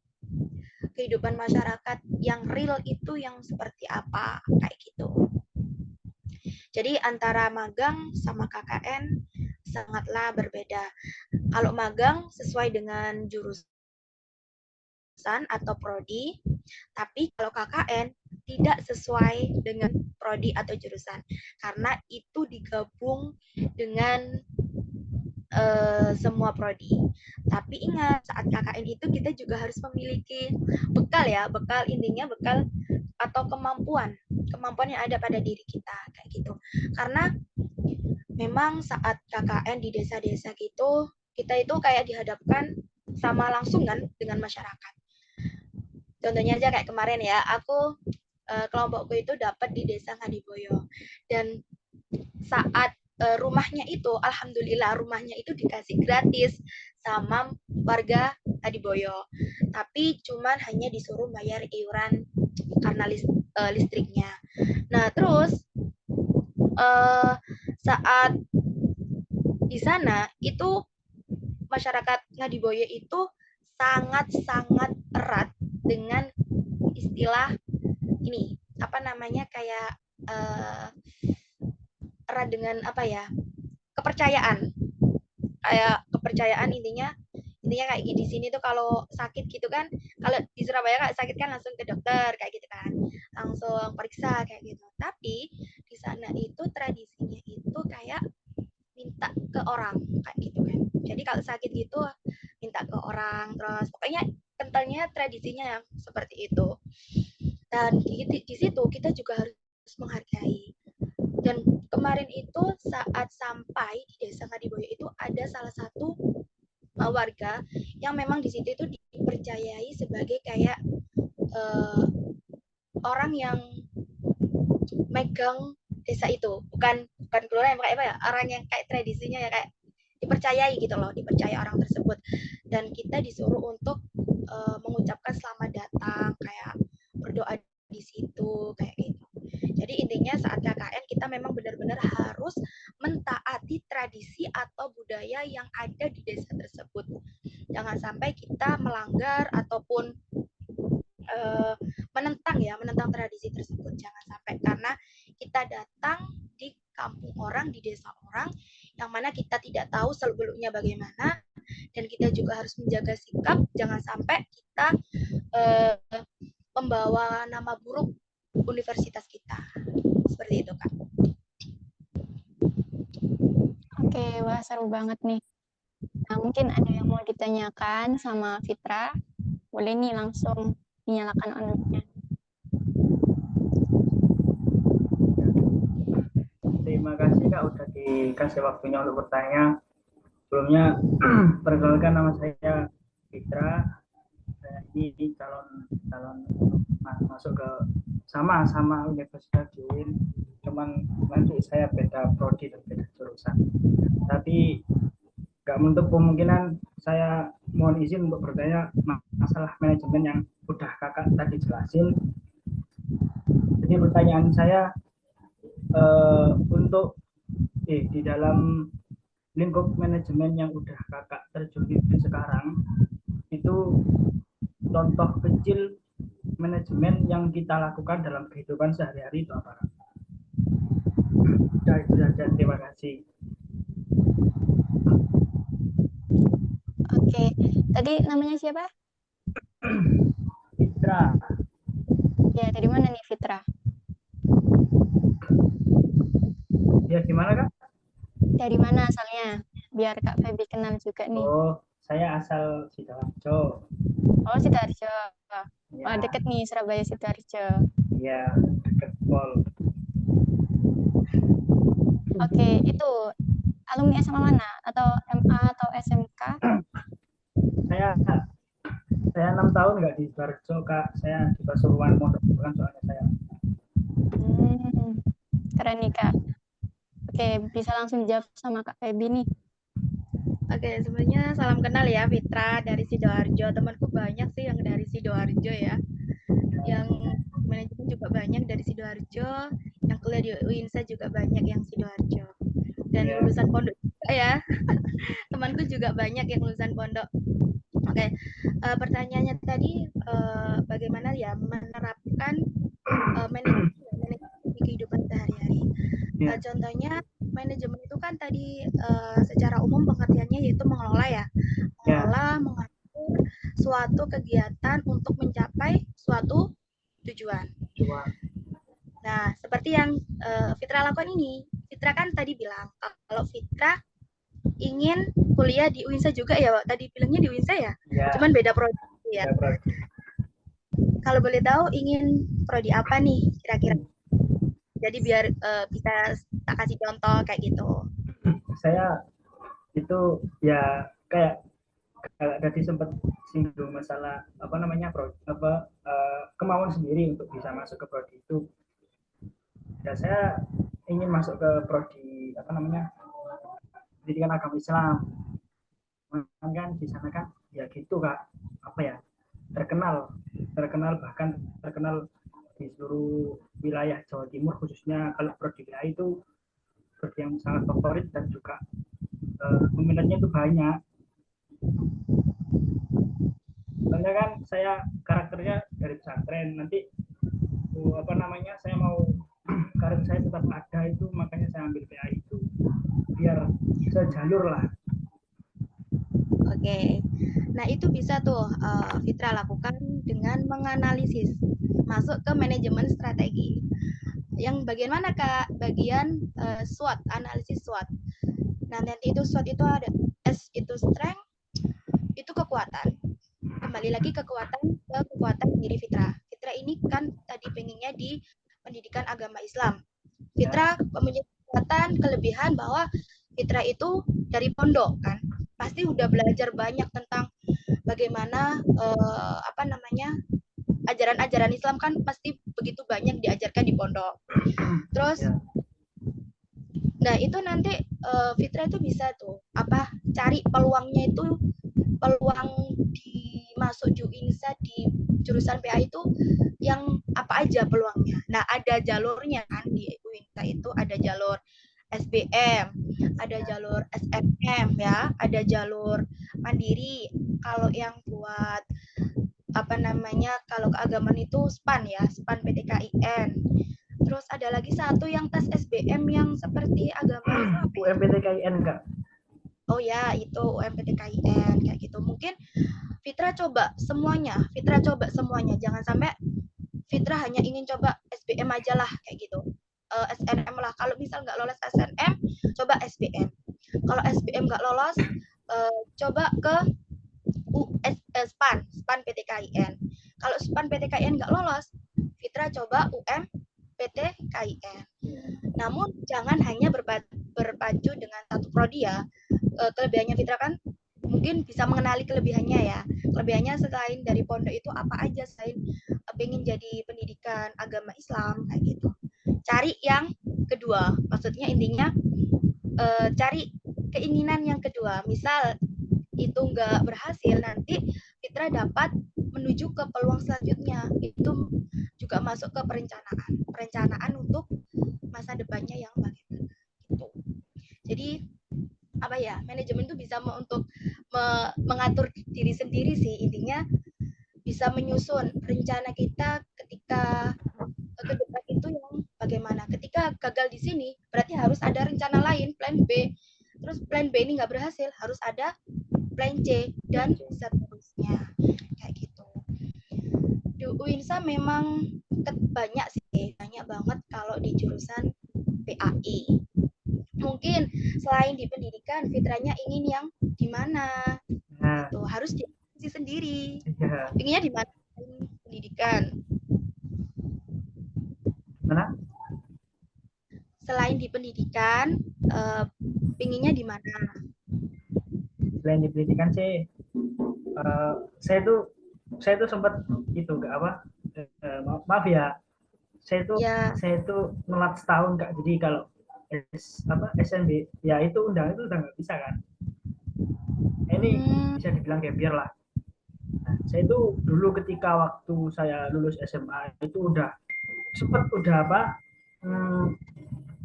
kehidupan masyarakat yang real itu yang seperti apa, kayak gitu. Jadi antara magang sama KKN sangatlah berbeda. Kalau magang sesuai dengan jurusan atau prodi, tapi kalau KKN tidak sesuai dengan prodi atau jurusan karena itu digabung dengan semua prodi. Tapi ingat saat KKN itu kita juga harus memiliki bekal intinya bekal atau kemampuan yang ada pada diri kita kayak gitu. Karena memang saat KKN di desa-desa gitu kita itu kayak dihadapkan sama langsung kan dengan masyarakat. Contohnya aja kayak kemarin ya, aku kelompokku itu dapat di desa Ngadiboyo dan saat rumahnya itu, alhamdulillah rumahnya itu dikasih gratis sama warga Ngadiboyo, tapi cuman hanya disuruh bayar iuran karena listriknya. Nah terus saat di sana itu masyarakat Ngadiboyo itu sangat-sangat erat dengan istilah ini apa namanya kayak erat dengan apa ya kepercayaan intinya kayak di sini tuh kalau sakit gitu kan, kalau di Surabaya kayak sakit kan langsung ke dokter kayak gitu kan, langsung periksa kayak gitu. Tapi di sana itu tradisinya itu kayak minta ke orang kayak gitu kan. Jadi kalau sakit gitu minta ke orang, terus pokoknya kentalnya tradisinya yang seperti itu. Dan di situ kita juga harus menghargai. Dan kemarin itu saat sampai di desa Ngadiboyo itu ada salah satu warga yang memang di situ itu dipercayai sebagai kayak orang yang megang desa itu, bukan kelurahan kayak apa ya, orang yang kayak tradisinya ya kayak dipercayai gitu loh, dipercaya orang tersebut, dan kita disuruh untuk mengucapkan selamat datang, kayak berdoa di situ kayak gitu. Jadi intinya saat KKN kita memang benar-benar harus mentaati tradisi atau budaya yang ada di desa tersebut. Jangan sampai kita melanggar ataupun menentang tradisi tersebut. Jangan sampai, karena kita datang di kampung orang, di desa orang, yang mana kita tidak tahu seluk-beluknya bagaimana, dan kita juga harus menjaga sikap, jangan sampai kita membawa nama buruk universitas kita. Seperti itu, Kak. Oke, wah seru banget nih. Nah, mungkin ada yang mau ditanyakan sama Fitra. Boleh nih langsung dinyalakan on-nya. Terima kasih Kak udah dikasih waktunya untuk bertanya. Sebelumnya perkenalkan, nama saya Fitra. Saya ini calon masuk ke sama Universitas UIN. Cuman nanti saya beda prodi dan beda jurusan. Tapi nggak menutup kemungkinan saya mohon izin untuk bertanya masalah manajemen yang udah kakak tadi jelasin. Jadi pertanyaan saya, untuk di dalam lingkup manajemen yang udah kakak terjun sekarang, itu contoh kecil manajemen yang kita lakukan dalam kehidupan sehari-hari itu apa? Itu saja, terima kasih. Oke, tadi namanya siapa? Fitra. Ya, dari mana nih Fitra? Ya, gimana Kak? Dari mana asalnya? Biar Kak Feby kenal juga nih. Oh, saya asal Sidoarjo. Oh, Sidoarjo. Ya. Oh, deket nih Surabaya Sidoarjo. Iya, deket Pol. Oke, itu alumni SMA mana? Atau MA atau SMK? Saya 6 tahun nggak di Sidoarjo Kak. Saya di Pasuruan, Pondok bukan soalnya saya. Keren nih Kak. Oke, bisa langsung dijawab sama Kak Feby nih. Oke, sebenarnya salam kenal ya Fitra dari Sidoarjo. Temanku banyak sih yang dari Sidoarjo ya. Yang manajemen juga banyak dari Sidoarjo, yang kuliah di UINSA juga banyak yang Sidoarjo. Dan lulusan pondok juga ya. Temanku juga banyak yang lulusan pondok. Oke, pertanyaannya tadi bagaimana ya menerapkan manajemen di kehidupan sehari-hari. Contohnya manajemen itu kan tadi secara umum pengertiannya yaitu mengelola ya, mengatur suatu kegiatan untuk mencapai suatu tujuan. Nah, seperti yang Fitra lakukan ini, Fitra kan tadi bilang kalau Fitra ingin kuliah di UINSA juga ya, tadi bilangnya di UINSA ya, cuman beda prodi ya. Kalau boleh tahu ingin prodi apa nih kira-kira? Jadi biar bisa tak kasih contoh kayak gitu. Saya itu ya kayak tadi sempat singgung masalah kemauan sendiri untuk bisa masuk ke prodi itu. Ya saya ingin masuk ke prodi pendidikan agama Islam. Kan di sana kan ya gitu Kak, terkenal bahkan terkenal di seluruh wilayah Jawa Timur, khususnya kalau prodi BA itu prodi yang sangat favorit dan juga peminatnya itu banyak. Soalnya kan saya karakternya dari pesantren, nanti saya mau karir saya tetap ada, itu makanya saya ambil PA itu biar sejalur lah. Oke, nah itu bisa tuh Fitra lakukan dengan menganalisis, masuk ke manajemen strategi. Yang bagian mana Kak? Bagian SWOT, analisis SWOT. Nah nanti itu SWOT itu ada S itu strength, itu kekuatan. Kembali lagi kekuatan diri Fitra. Fitra ini kan tadi pengennya di pendidikan agama Islam. Fitra mempunyai kekuatan, kelebihan bahwa Fitra itu dari pondok kan, pasti udah belajar banyak tentang bagaimana ajaran-ajaran Islam kan pasti begitu banyak diajarkan di pondok. Terus Nah, itu nanti Fitra itu bisa tuh cari peluangnya itu, peluang di masuk Juinsa di jurusan PA itu yang apa aja peluangnya. Nah, ada jalurnya kan di Uinsa itu, ada jalur SBM, ada jalur SMM ya, ada jalur mandiri. Kalau yang buat kalau keagamaan itu SPAN ya, SPAN PTKIN. Terus ada lagi satu yang tes SBM yang seperti agama itu apa ya? UMPTKIN enggak? Oh ya, itu UMPTKIN kayak gitu. Mungkin Fitra coba semuanya. Jangan sampai Fitra hanya ingin coba SBM aja lah kayak gitu. SNM lah. Kalau misal nggak lolos SNM, coba SBM. Kalau SBM nggak lolos, coba ke SPAN PTKIN. Kalau SPAN PTKIN nggak lolos, Fitra coba PTKIN. Namun jangan hanya berpacu dengan satu prodi ya. Kelebihannya Fitra kan mungkin bisa mengenali kelebihannya ya. Kelebihannya selain dari pondok itu apa aja, selain pengen jadi pendidikan agama Islam kayak gitu. Cari yang kedua, maksudnya intinya cari keinginan yang kedua. Misal itu nggak berhasil, nanti Fitra dapat menuju ke peluang selanjutnya. Itu juga masuk ke perencanaan untuk masa depannya yang bagaimana gitu. Jadi manajemen itu bisa untuk mengatur diri sendiri sih, intinya bisa menyusun rencana kita ketika ke depan itu yang bagaimana. Ketika gagal di sini, berarti harus ada rencana lain, plan B. Terus plan B ini nggak berhasil, harus ada plan C dan seterusnya kayak gitu. Di UINSA memang banyak banget kalau di jurusan PAI. Mungkin selain di pendidikan, Fitranya ingin yang di mana? Nah, itu harus di sendiri. ya. Inginnya di mana? Pendidikan. Mana? Selain di pendidikan, pinginnya di mana? Selain di pendidikan sih, saya tuh sempat itu nggak apa, maaf ya, saya tuh ngelat setahun Kak. Jadi kalau SNB ya itu udah nggak bisa kan. Ini bisa dibilang gapir lah. Nah, saya itu dulu ketika waktu saya lulus SMA itu udah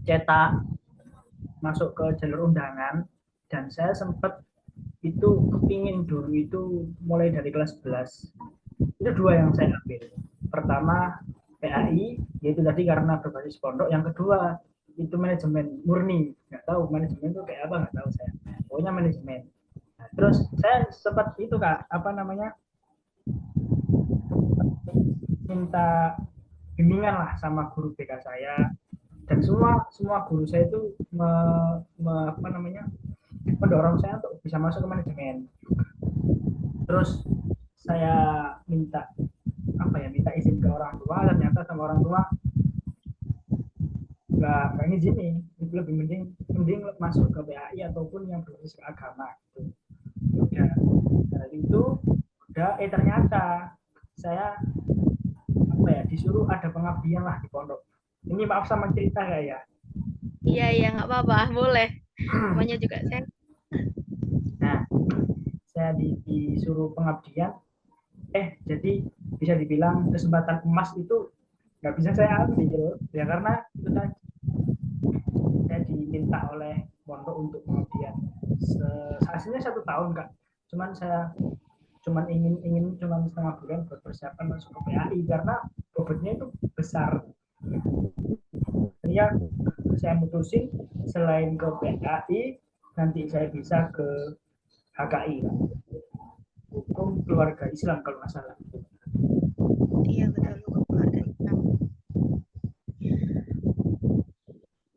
cetak masuk ke jalur undangan, dan saya sempat itu kepingin dulu itu mulai dari kelas 11. Itu dua yang saya ambil. Pertama PAI, yaitu tadi karena berbasis pondok. Yang kedua itu manajemen murni. Nggak tahu manajemen itu kayak apa, nggak tahu saya. Pokoknya manajemen. Nah, terus saya sempat itu Kak, minta bimbingan lah sama guru BK saya, dan semua guru saya itu mendorong saya untuk bisa masuk ke manajemen. Terus saya minta izin ke orang tua, ternyata sama orang tua nggak ngizinin. Lebih mending masuk ke PAI ataupun yang berbasis ke agama gitu. Ya, dari itu ternyata saya disuruh ada pengabdian lah di pondok. Ini maaf sama cerita nggak ya? Iya, nggak apa-apa, boleh. Namanya juga saya. Nah, saya disuruh pengabdian. Jadi bisa dibilang kesempatan emas itu nggak bisa saya ambil ya, karena itu tadi saya diminta oleh pondok untuk pengabdian. Hasilnya 1 tahun Kak. Saya ingin setengah bulan buat persiapan masuk ke PAI karena bobotnya itu besar. Ya, saya mutusin selain ke PAI nanti saya bisa ke HKI, hukum keluarga Islam kalau nggak salah. Iya betul, hukum keluarga Islam.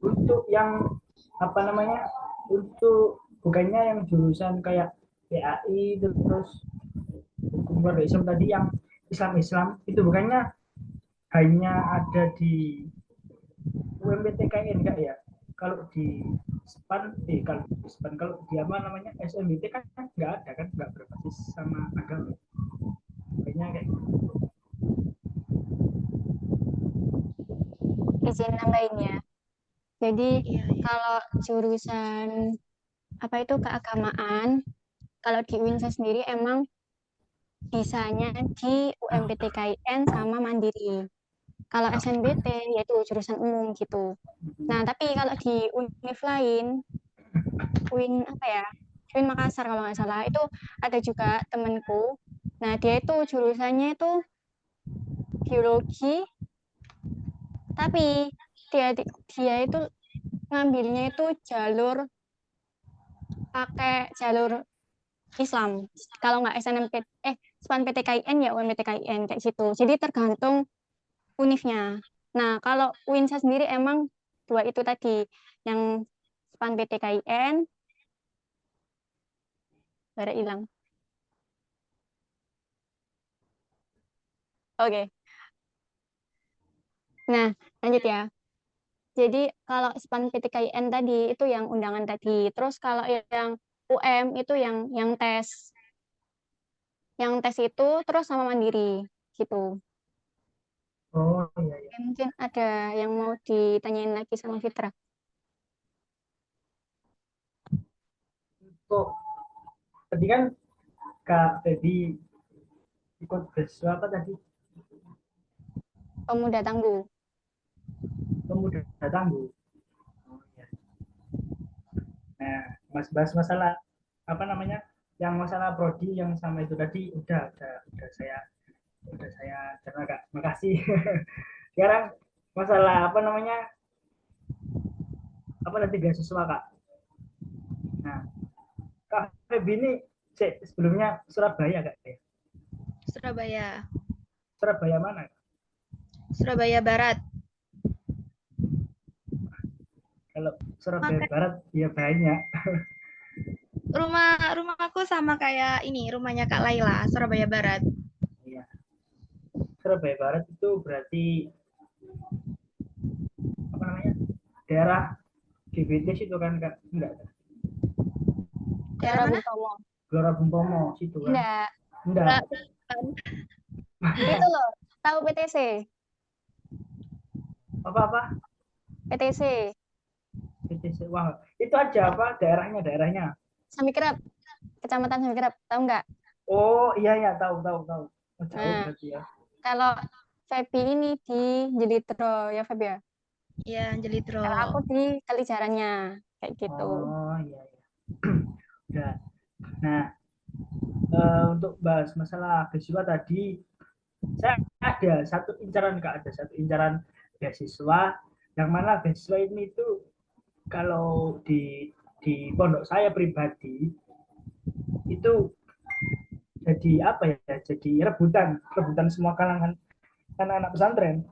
Untuk yang untuk bukannya yang jurusan kayak PAI terus hukum keluarga Islam tadi, yang Islam itu bukannya hanya ada di UMPTKIN enggak ya? Kalau di SPAN, kalau di SMBT kan nggak ada kan, nggak berbasis sama agama. Kayaknya kayak gitu. Izin nambahin ya. Jadi Iya, iya. kalau jurusan apa itu keagamaan, kalau di UINSA sendiri emang bisanya di UMPTKIN sama Mandiri. Kalau SNBT yaitu jurusan umum gitu. Nah, tapi kalau di univ lain, UIN apa ya? UIN Makassar kalau nggak salah, itu ada juga temenku. Nah, dia itu jurusannya itu biologi, tapi dia itu ngambilnya itu pakai jalur Islam. Kalau nggak SNMP, SPAN PTKIN ya UMPTKIN kayak gitu. Jadi tergantung univnya. Nah, kalau UINSA sendiri emang dua itu tadi, yang SPAN PTKIN, baru hilang. Oke. Nah, lanjut ya. Jadi kalau SPAN PTKIN tadi itu yang undangan tadi. Terus kalau yang UM itu yang tes. Yang tes itu terus sama mandiri gitu. Oh iya, iya. Oke, mungkin ada yang mau ditanyain lagi sama Fitra. Kok tadi kan Kak Feby ikut beasiswa apa tadi? Pemuda Tangguh. Pemuda Tangguh. Oh iya. Nah, Mas bahas masalah apa namanya? Yang masalah prodi yang sama itu tadi udah saya cerna Kak. Makasih. Sekarang masalah apa namanya? Apa nanti beasiswa Kak? Nah, Kak Feby ini sebelumnya Surabaya Kak ya? Surabaya. Surabaya mana? Surabaya Barat. Kalau Surabaya Maka Barat ya banyak. rumahku sama kayak ini, rumahnya Kak Laila, Surabaya Barat. Iya. Surabaya Barat itu berarti apa namanya? Daerah GBT situ kan Kak? Enggak. Daerah Gelora mana? Bung Tomo. Gelora Bung Tomo situ kan? Enggak. Enggak. Itu loh, tahu PTC. Apa-apa? PTC. BTC. Wah, itu aja apa daerahnya? Samikrab. Kecamatan Samikrab. Tahu nggak? Oh, iya ya, tahu. Oh, jauh Nah, berarti ya. kalau Febi ini di Jelitro, ya Feb ya? Iya, Jelitro. Kalau aku di Kalijarannya. Kayak gitu. Oh, iya ya. Udah. Nah, untuk bahas masalah beasiswa tadi, saya ada satu incaran Kak, ada satu incaran beasiswa yang mana beasiswa ini tuh kalau di pondok saya pribadi itu jadi apa ya? Jadi rebutan semua kalangan anak-anak pesantren.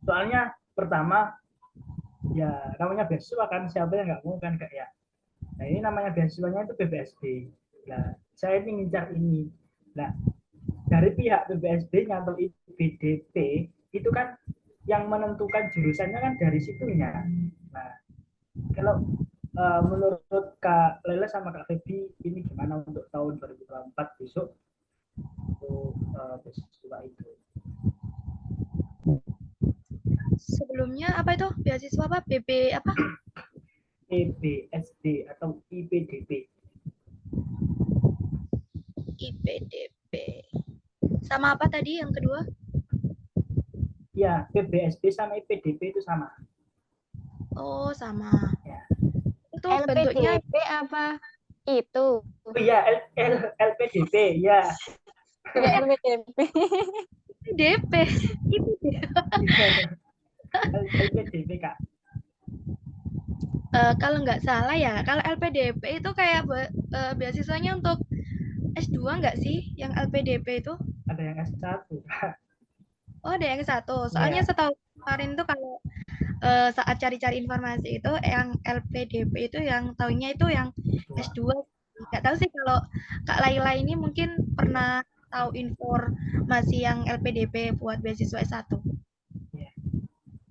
Soalnya pertama ya namanya beasiswa kan siapa yang nggak mau kan Kak ya. Nah ini namanya beasiswanya itu PPSB. Nah saya ini ngincar ini. Nah dari pihak PPSB-nya atau IPDP itu kan yang menentukan jurusannya kan dari situnya. Nah, kalau menurut Kak Lele sama Kak Feby ini gimana untuk tahun 2024 besok untuk beasiswa itu? Sebelumnya apa itu? Beasiswa apa? BB apa? EBSD atau IPDP. IPDP. Sama apa tadi yang kedua? Ya, PBSD sama IPDP itu sama. Oh, sama. Ya. Itu bentuknya LPDP apa? Itu. Oh iya, LPDP, ya. Juga LPDP. DP. Itu LPDP, Kak. kalau nggak salah ya, kalau LPDP itu kayak beasiswanya untuk S2 nggak sih yang LPDP itu? Ada yang S1. Oh, ada yang satu. Soalnya Ya. setahu kemarin tuh kalau saat cari-cari informasi itu yang LPDP itu yang taunya itu yang S2. Nggak tahu sih kalau Kak Laila ini mungkin pernah tahu informasi yang LPDP buat beasiswa S1. Ya.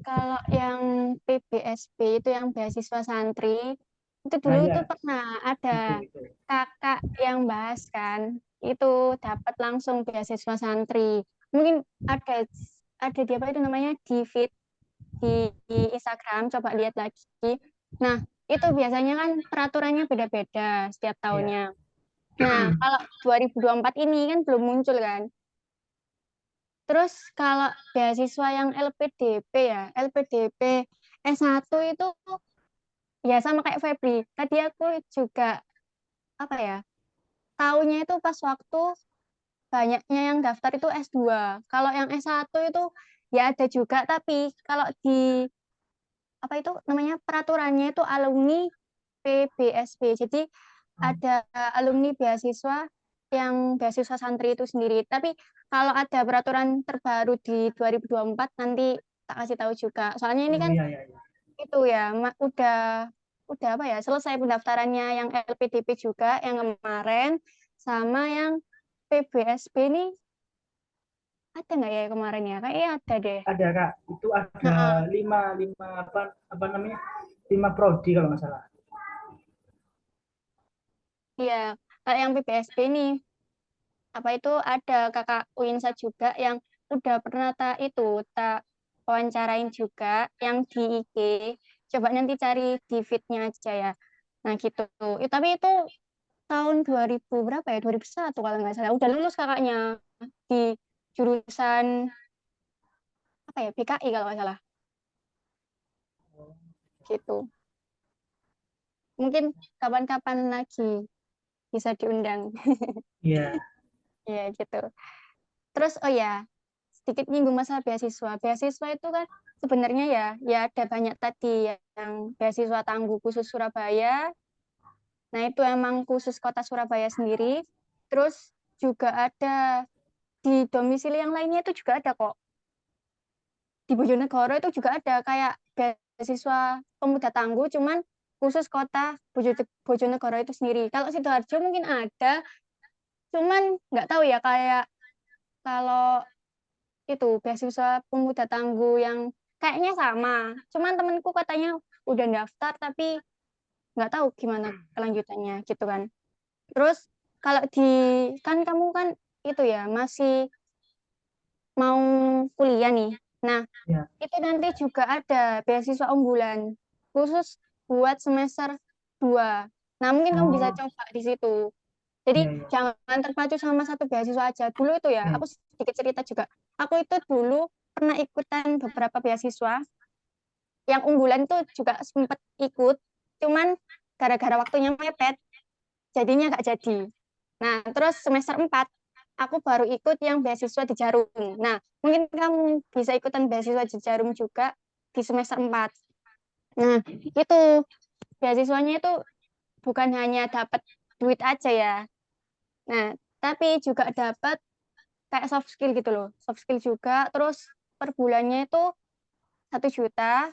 Kalau yang PBSB itu yang beasiswa santri, itu Nah, dulu ya. tuh pernah ada Itu. kakak yang bahas kan, itu dapat langsung beasiswa santri. Mungkin ada di apa itu namanya, Divit. di Instagram, coba lihat lagi. Nah, itu biasanya kan peraturannya beda-beda setiap tahunnya. Nah, kalau 2024 ini kan belum muncul kan. Terus kalau beasiswa yang LPDP ya, LPDP S1 itu ya sama kayak Febri. Tadi aku juga apa ya, tahunya itu pas waktu banyaknya yang daftar itu S2. Kalau yang S1 itu ya ada juga, tapi kalau di apa itu namanya peraturannya itu alumni PBSB. Jadi ada alumni beasiswa yang beasiswa santri itu sendiri. Tapi kalau ada peraturan terbaru di 2024 nanti tak kasih tahu juga. Soalnya ini Oh kan iya iya iya. itu ya udah apa ya selesai pendaftarannya yang LPDP juga yang kemarin sama yang PBSB ini ada nggak ya kemarin ya? Kayaknya ada deh. Ada Kak, itu ada Heeh. lima apa namanya 5 prodi kalau nggak salah. Iya, kayak yang PBSB ini apa itu ada kakak Winsa juga yang udah pernah tak wawancarain juga yang di IG. Coba nanti cari di feed-nya aja ya. Nah gitu. Tapi itu tahun 2000 berapa ya? 2001 kalau nggak salah. Udah lulus kakaknya di jurusan apa ya? BKI kalau nggak salah. Gitu. Mungkin kapan-kapan lagi bisa diundang. Iya. Ya gitu. Terus oh ya, sedikit nyinggung masalah beasiswa. Beasiswa itu kan sebenarnya ya ada banyak tadi yang beasiswa tangguh khusus Surabaya. Nah, itu emang khusus kota Surabaya sendiri. Terus juga ada di domisili yang lainnya itu juga ada kok. Di Bojonegoro itu juga ada kayak beasiswa pemuda tangguh cuman khusus kota Bojonegoro itu sendiri. Kalau Sidoarjo mungkin ada, cuman nggak tahu ya kayak kalau itu beasiswa pemuda tangguh yang kayaknya sama. Cuman temenku katanya udah daftar tapi nggak tahu gimana kelanjutannya gitu kan. Terus kalau kan kamu kan itu ya masih mau kuliah nih. Nah, Iya. itu nanti juga ada beasiswa unggulan khusus buat semester 2. Nah, mungkin kamu bisa Oh coba di situ. Jadi iya iya jangan terpacu sama satu beasiswa aja. Dulu itu ya, iya. aku sedikit cerita juga. Aku itu dulu pernah ikutan beberapa beasiswa. Yang unggulan tuh juga sempat ikut, cuman gara-gara waktunya mepet, jadinya nggak jadi. Nah, terus semester 4, aku baru ikut yang beasiswa di Jarum. Nah, mungkin kamu bisa ikutan beasiswa di Jarum juga di semester 4. Nah, itu beasiswanya itu bukan hanya dapat duit aja ya. Nah, tapi juga dapat kayak soft skill gitu loh. Soft skill juga, terus per bulannya itu 1 juta,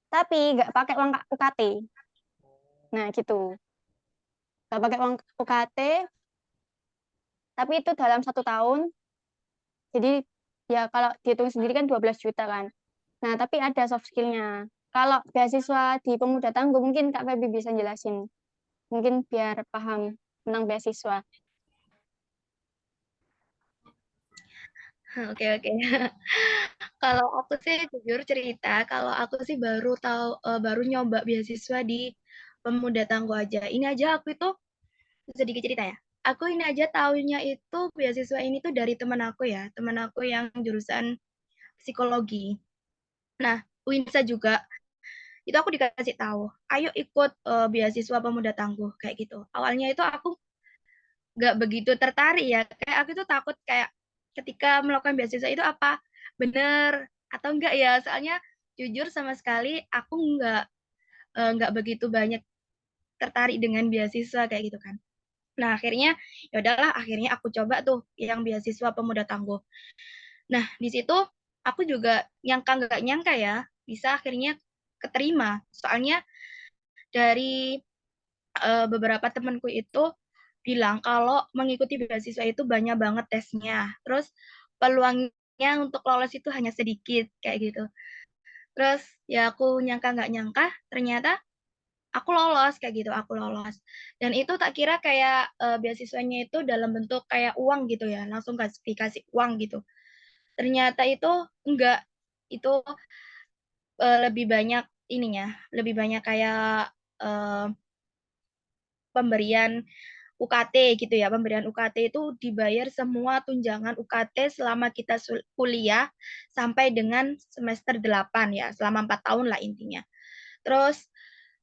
tapi nggak pakai uang UKT. Nah, gitu. Nggak pakai uang UKT, tapi itu dalam 1 tahun. Jadi ya kalau dihitung sendiri kan 12 juta kan. Nah, tapi ada soft skill-nya. Kalau beasiswa di Pemuda Tangguh, mungkin Kak Febi bisa jelasin. Mungkin biar paham tentang beasiswa. Oke, oke. Kalau aku sih jujur cerita, kalau aku sih baru nyoba beasiswa di Pemuda Tangguh aja. Ini aja aku itu sedikit cerita ya. Aku ini aja tahunya itu beasiswa ini tuh dari teman aku ya, teman aku yang jurusan psikologi. Nah, Winsa juga itu aku dikasih tahu, ayo ikut beasiswa Pemuda Tangguh kayak gitu. Awalnya itu aku nggak begitu tertarik ya, kayak aku tuh takut kayak ketika melakukan beasiswa itu apa bener atau enggak ya, soalnya jujur sama sekali aku nggak begitu banyak tertarik dengan beasiswa kayak gitu kan. Nah akhirnya ya udahlah, akhirnya aku coba tuh yang beasiswa Pemuda Tangguh. Nah di situ aku juga nyangka nggak nyangka ya bisa akhirnya keterima, soalnya dari beberapa temanku itu bilang kalau mengikuti beasiswa itu banyak banget tesnya. Terus peluangnya untuk lolos itu hanya sedikit kayak gitu. Terus ya aku nyangka nggak nyangka, ternyata aku lolos kayak gitu, aku lolos. Dan itu tak kira kayak beasiswanya itu dalam bentuk kayak uang gitu ya, langsung dikasih uang gitu. Ternyata itu enggak. itu lebih banyak ininya, lebih banyak kayak pemberian UKT gitu ya. Pemberian UKT itu dibayar semua tunjangan UKT selama kita kuliah sampai dengan semester 8 ya, selama 4 tahun lah intinya. Terus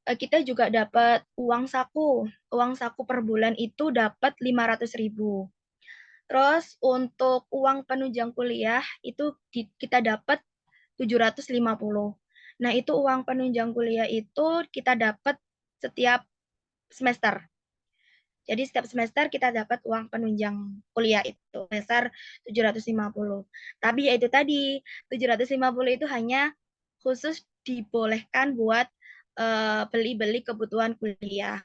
kita juga dapat uang saku. Uang saku per bulan itu dapat 500.000. Terus untuk uang penunjang kuliah itu kita dapat 750. Nah, itu uang penunjang kuliah itu kita dapat setiap semester. Jadi setiap semester kita dapat uang penunjang kuliah itu sebesar 750. Tapi ya itu tadi, 750 itu hanya khusus dibolehkan buat beli-beli kebutuhan kuliah.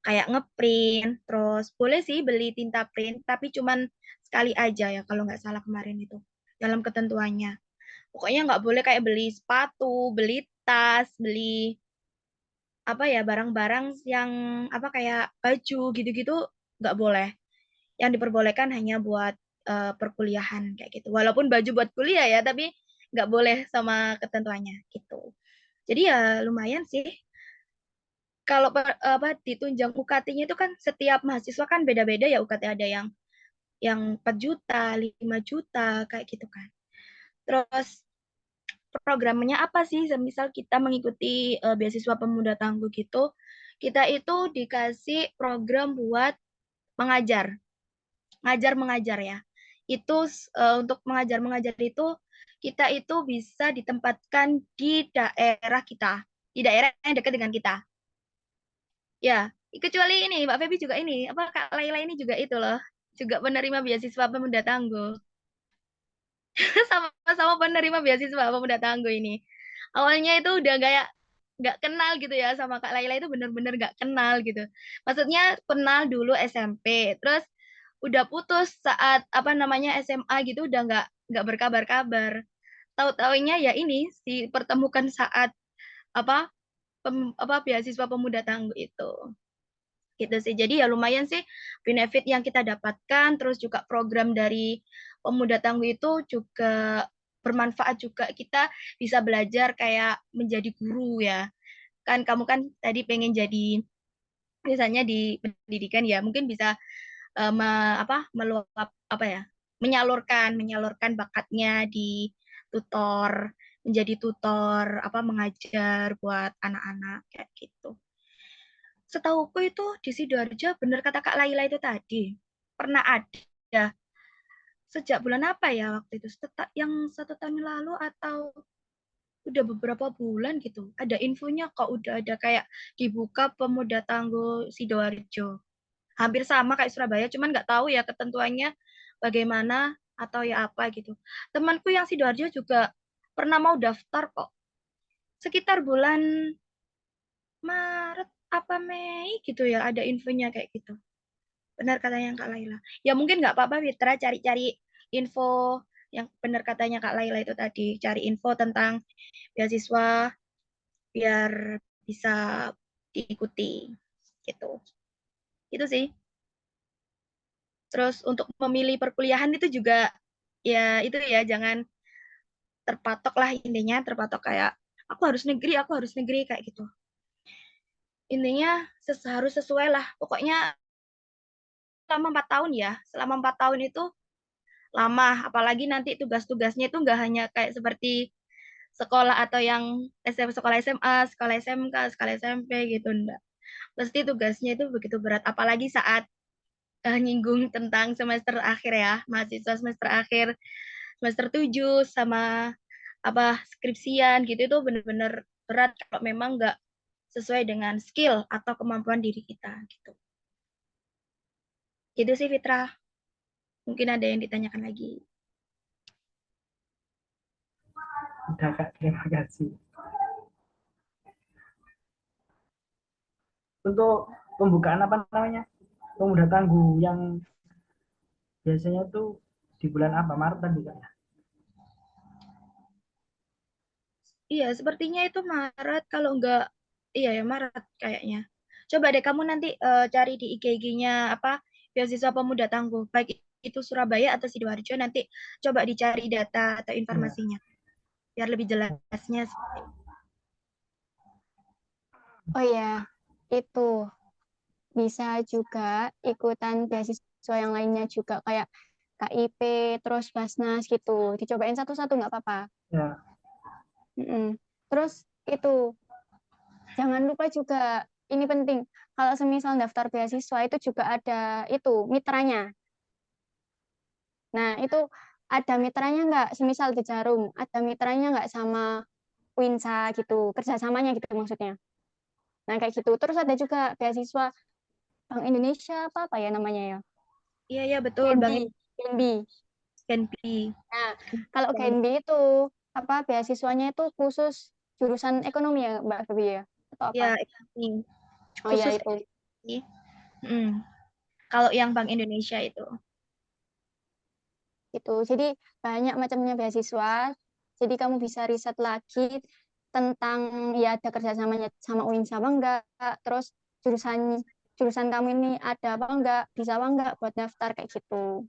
Kayak ngeprint, terus boleh sih beli tinta print, tapi cuman sekali aja ya kalau nggak salah kemarin itu dalam ketentuannya. Pokoknya nggak boleh kayak beli sepatu, beli tas, beli apa ya barang-barang yang apa kayak baju gitu-gitu nggak boleh. Yang diperbolehkan hanya buat perkuliahan kayak gitu. Walaupun baju buat kuliah ya, tapi nggak boleh sama ketentuannya gitu. Jadi ya lumayan sih. Kalau apa ditunjang UKT-nya itu kan setiap mahasiswa kan beda-beda ya UKT, ada yang 4 juta, 5 juta kayak gitu kan. Terus programnya apa sih? Misal kita mengikuti beasiswa pemuda tangguh gitu, kita itu dikasih program buat mengajar, ngajar-mengajar ya. Itu untuk mengajar-mengajar itu kita itu bisa ditempatkan di daerah kita, di daerah yang dekat dengan kita. Ya, kecuali ini Mbak Feby juga ini, apa Kak Laila ini juga itu loh, juga penerima beasiswa pemuda tangguh. Sama-sama penerima beasiswa pemuda tangguh ini. Awalnya itu udah kayak nggak kenal gitu ya sama Kak Laila, itu bener-bener nggak kenal gitu. Maksudnya kenal dulu SMP, terus udah putus saat apa namanya SMA gitu, udah nggak berkabar-kabar. Tahu-taunya ya ini dipertemukan saat apa apa beasiswa pemuda tangguh itu. Gitu sih. Jadi ya lumayan sih benefit yang kita dapatkan, terus juga program dari pemuda tangguh itu juga bermanfaat juga. Kita bisa belajar kayak menjadi guru ya. Kan kamu kan tadi pengen jadi misalnya di pendidikan ya, mungkin bisa meluap apa ya? menyalurkan bakatnya di tutor, menjadi tutor, apa mengajar buat anak-anak kayak gitu. Setauku itu di Sidoarjo, bener kata Kak Laila itu tadi, pernah ada sejak bulan apa ya waktu itu, yang 1 tahun lalu atau udah beberapa bulan gitu. Ada infonya kok, udah ada kayak dibuka pemuda tangguh Sidoarjo. Hampir sama kayak Surabaya, cuman nggak tahu ya ketentuannya bagaimana atau ya apa gitu. Temanku yang Sidoarjo juga pernah mau daftar kok. Sekitar bulan Maret apa Mei gitu ya, ada infonya kayak gitu. Benar katanya Kak Laila. Ya mungkin nggak apa-apa Fitra cari-cari info yang benar katanya Kak Laila itu tadi. Cari info tentang beasiswa biar bisa diikuti gitu. Itu sih. Terus untuk memilih perkuliahan itu juga ya itu ya jangan terpatok lah, intinya terpatok kayak aku harus negeri kayak gitu. Intinya harus sesuai lah. Pokoknya selama 4 tahun ya. Selama 4 tahun itu lama, apalagi nanti tugas-tugasnya itu nggak hanya kayak seperti sekolah atau yang sekolah SMA, sekolah SMK, sekolah SMP gitu, enggak. Pasti tugasnya itu begitu berat, apalagi saat nyinggung tentang semester akhir ya, mahasiswa semester akhir, semester 7 sama apa skripsian gitu, itu benar-benar berat kalau memang nggak sesuai dengan skill atau kemampuan diri kita gitu. Gitu sih Fitra. Mungkin ada yang ditanyakan lagi. Udah Kak, terima kasih. Untuk pembukaan apa namanya? Pemuda tangguh yang biasanya tuh di bulan apa? Maret tadi Kak ya? Iya, sepertinya itu Maret, kalau enggak, iya ya Maret kayaknya. Coba deh kamu nanti cari di IG-nya apa beasiswa pemuda tangguh, baik itu Surabaya atau Sidoarjo, nanti coba dicari data atau Iya. informasinya. biar lebih jelasnya. Oh ya, itu bisa juga ikutan beasiswa yang lainnya juga kayak KIP, terus Basnas gitu. Dicobain satu-satu nggak apa-apa. Ya. Terus itu jangan lupa juga ini penting. Kalau semisal daftar beasiswa itu juga ada itu mitranya. Nah itu ada mitranya nggak? Semisal di Jarum ada mitranya nggak sama Winsa gitu, kerjasamanya gitu maksudnya. Nah kayak gitu. Terus ada juga beasiswa Bank Indonesia apa ya namanya ya? Iya, iya betul, Bang. Genbi. Genbi. Genbi. Nah, kalau Genbi itu apa beasiswanya itu khusus jurusan ekonomi ya, Mbak Febi ya? Atau apa? Ya, ekonomi. Oh ya Khusus itu. ekonomi. Kalau yang Bank Indonesia itu. Itu. Jadi banyak macamnya beasiswa. Jadi kamu bisa riset lagi tentang ya ada kerjasamanya sama UIN sama enggak, terus jurusan jurusan kamu ini ada apa enggak, bisa apa enggak buat daftar kayak gitu.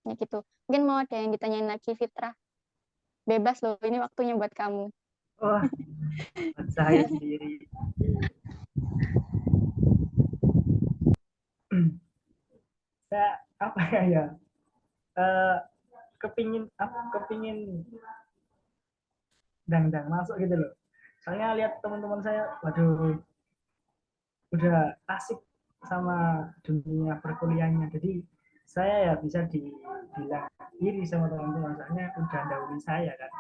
Ya gitu. Mungkin mau ada yang ditanyain lagi Fitra. Bebas loh, ini waktunya buat kamu. Wah, buat saya sendiri. Saya apa ya? Eh, kepingin dang masuk gitu loh. Soalnya lihat teman-teman saya, waduh, udah asik sama dunia perkuliahannya. Jadi saya ya bisa dibilang iri sama teman-teman, soalnya udah dahului saya kan.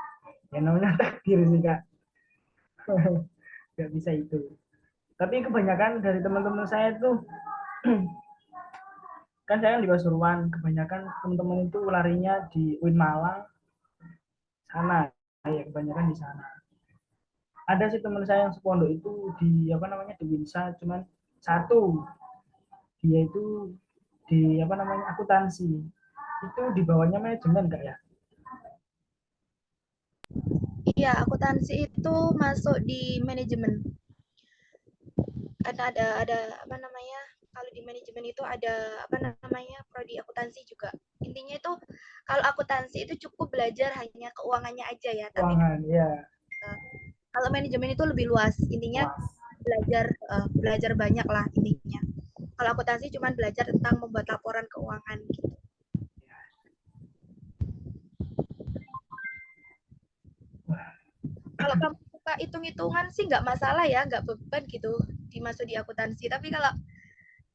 Ya namanya takdir sih kak. Gak bisa itu. Tapi kebanyakan dari teman-teman saya itu kan saya di Pasuruan, kebanyakan teman-teman itu larinya di UIN Malang sana, ya kebanyakan di sana. Ada sih teman saya yang sepondok itu di apa namanya di Winsa, cuman satu dia itu di apa namanya akuntansi, itu di bawahnya manajemen enggak ya? Iya, akuntansi itu masuk di manajemen. Karena ada apa namanya? Kalau di manajemen itu ada apa namanya? Prodi akuntansi juga. Intinya itu kalau akuntansi itu cukup belajar hanya keuangannya aja ya, tapi Keuangan ya. kalau manajemen itu lebih luas. Intinya Wah. belajar banyak lah intinya. Kalau akuntansi cuma belajar tentang membuat laporan keuangan gitu. Kalau kamu suka hitung-hitungan sih nggak masalah ya, nggak beban gitu dimasuk di akuntansi. Tapi kalau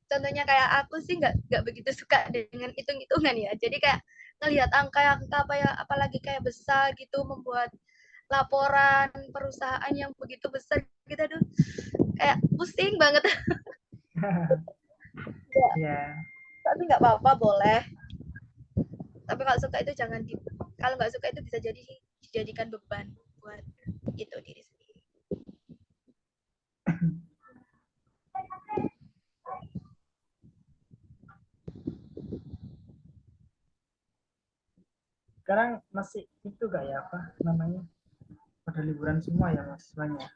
contohnya kayak aku sih nggak begitu suka dengan hitung-hitungan ya. Jadi kayak ngelihat angka-angka apa ya, apalagi kayak besar gitu, membuat laporan perusahaan yang begitu besar kita tuh kayak pusing banget. Ya. Tapi nggak apa-apa boleh. Tapi kalau suka itu jangan kalau nggak suka itu bisa jadi dijadikan beban buat itu diri sendiri. Sekarang masih itu gak ya apa namanya? Pada liburan semua ya mahasiswanya.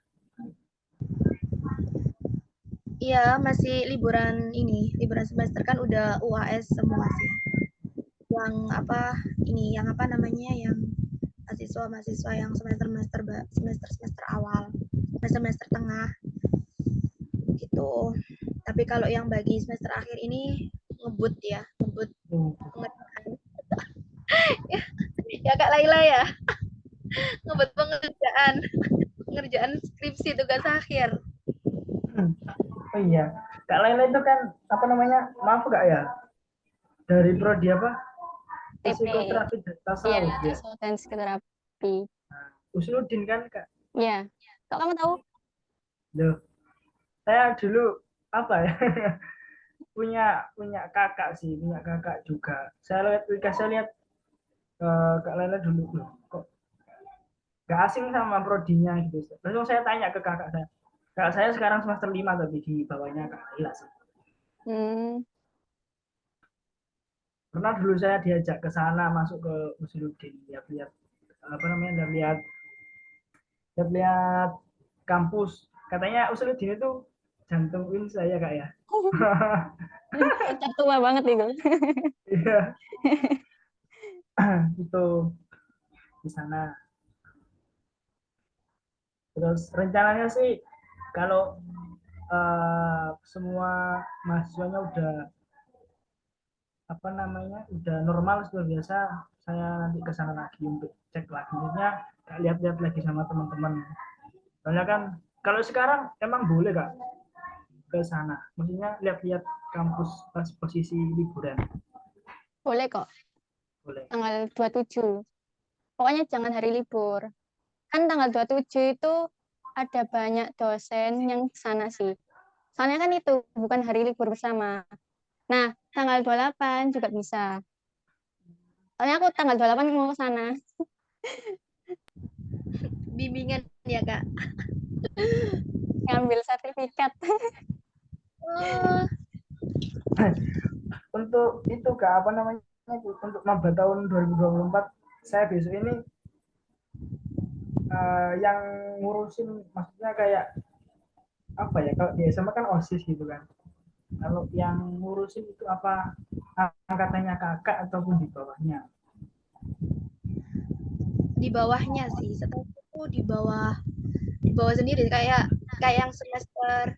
Iya, masih liburan ini, liburan semester kan udah UAS semua sih. Yang apa ini, yang apa namanya, yang mahasiswa-mahasiswa yang semester awal, semester tengah gitu. Tapi kalau yang bagi semester akhir ini ngebut ya, ngebut pengerjaan. Ya Kak Laila ya, ngebut pengerjaan skripsi tugas akhir. Oh iya, Kak Laila itu kan apa namanya? Maaf gak ya? Dari prodi apa? TP. Psikoterapi dan tasawuf ya. Tasawuf dan psikoterapi. Usnudin kan Kak? Iya. Kok kamu tahu? Loh, saya dulu apa ya? punya kakak sih, punya kakak juga. Saya lihat Kak Laila dulu loh, kok gak asing sama prodinya gitu. Langsung saya tanya ke kakak saya. Kakak saya sekarang semester 5 tapi di bawahnya Kak Laila sih. Pernah dulu saya diajak ke sana masuk ke Musliudin, lihat-lihat apa namanya, lihat kampus. Katanya Musliudin itu jantung Unsa ya Kak ya. Tua banget itu. Iya. itu di sana. Terus rencananya sih kalau semua mahasiswanya udah apa namanya udah normal sudah biasa, saya nanti ke sana lagi untuk cek lagi, maksudnya lihat-lihat lagi sama teman-teman. Soalnya kan kalau sekarang emang boleh kak ke sana, maksudnya lihat-lihat kampus pas posisi liburan, Boleh kok, boleh. tanggal 27. Pokoknya jangan hari libur. Kan tanggal 27 itu ada banyak dosen yang ke sana sih. Soalnya kan itu bukan hari libur bersama. Nah, tanggal 28 juga bisa. Soalnya aku tanggal 28 mau ke sana. Bimbingan ya kak. Ngambil sertifikat. Oh, Untuk itu kak apa namanya untuk maba tahun 2024 saya besok ini yang ngurusin, maksudnya kayak apa ya, kalau di SMA kan OSIS gitu kan, kalau yang ngurusin itu apa angkatannya kakak ataupun di bawahnya? di bawahnya sih. Setahu aku di bawah sendiri kayak kayak yang semester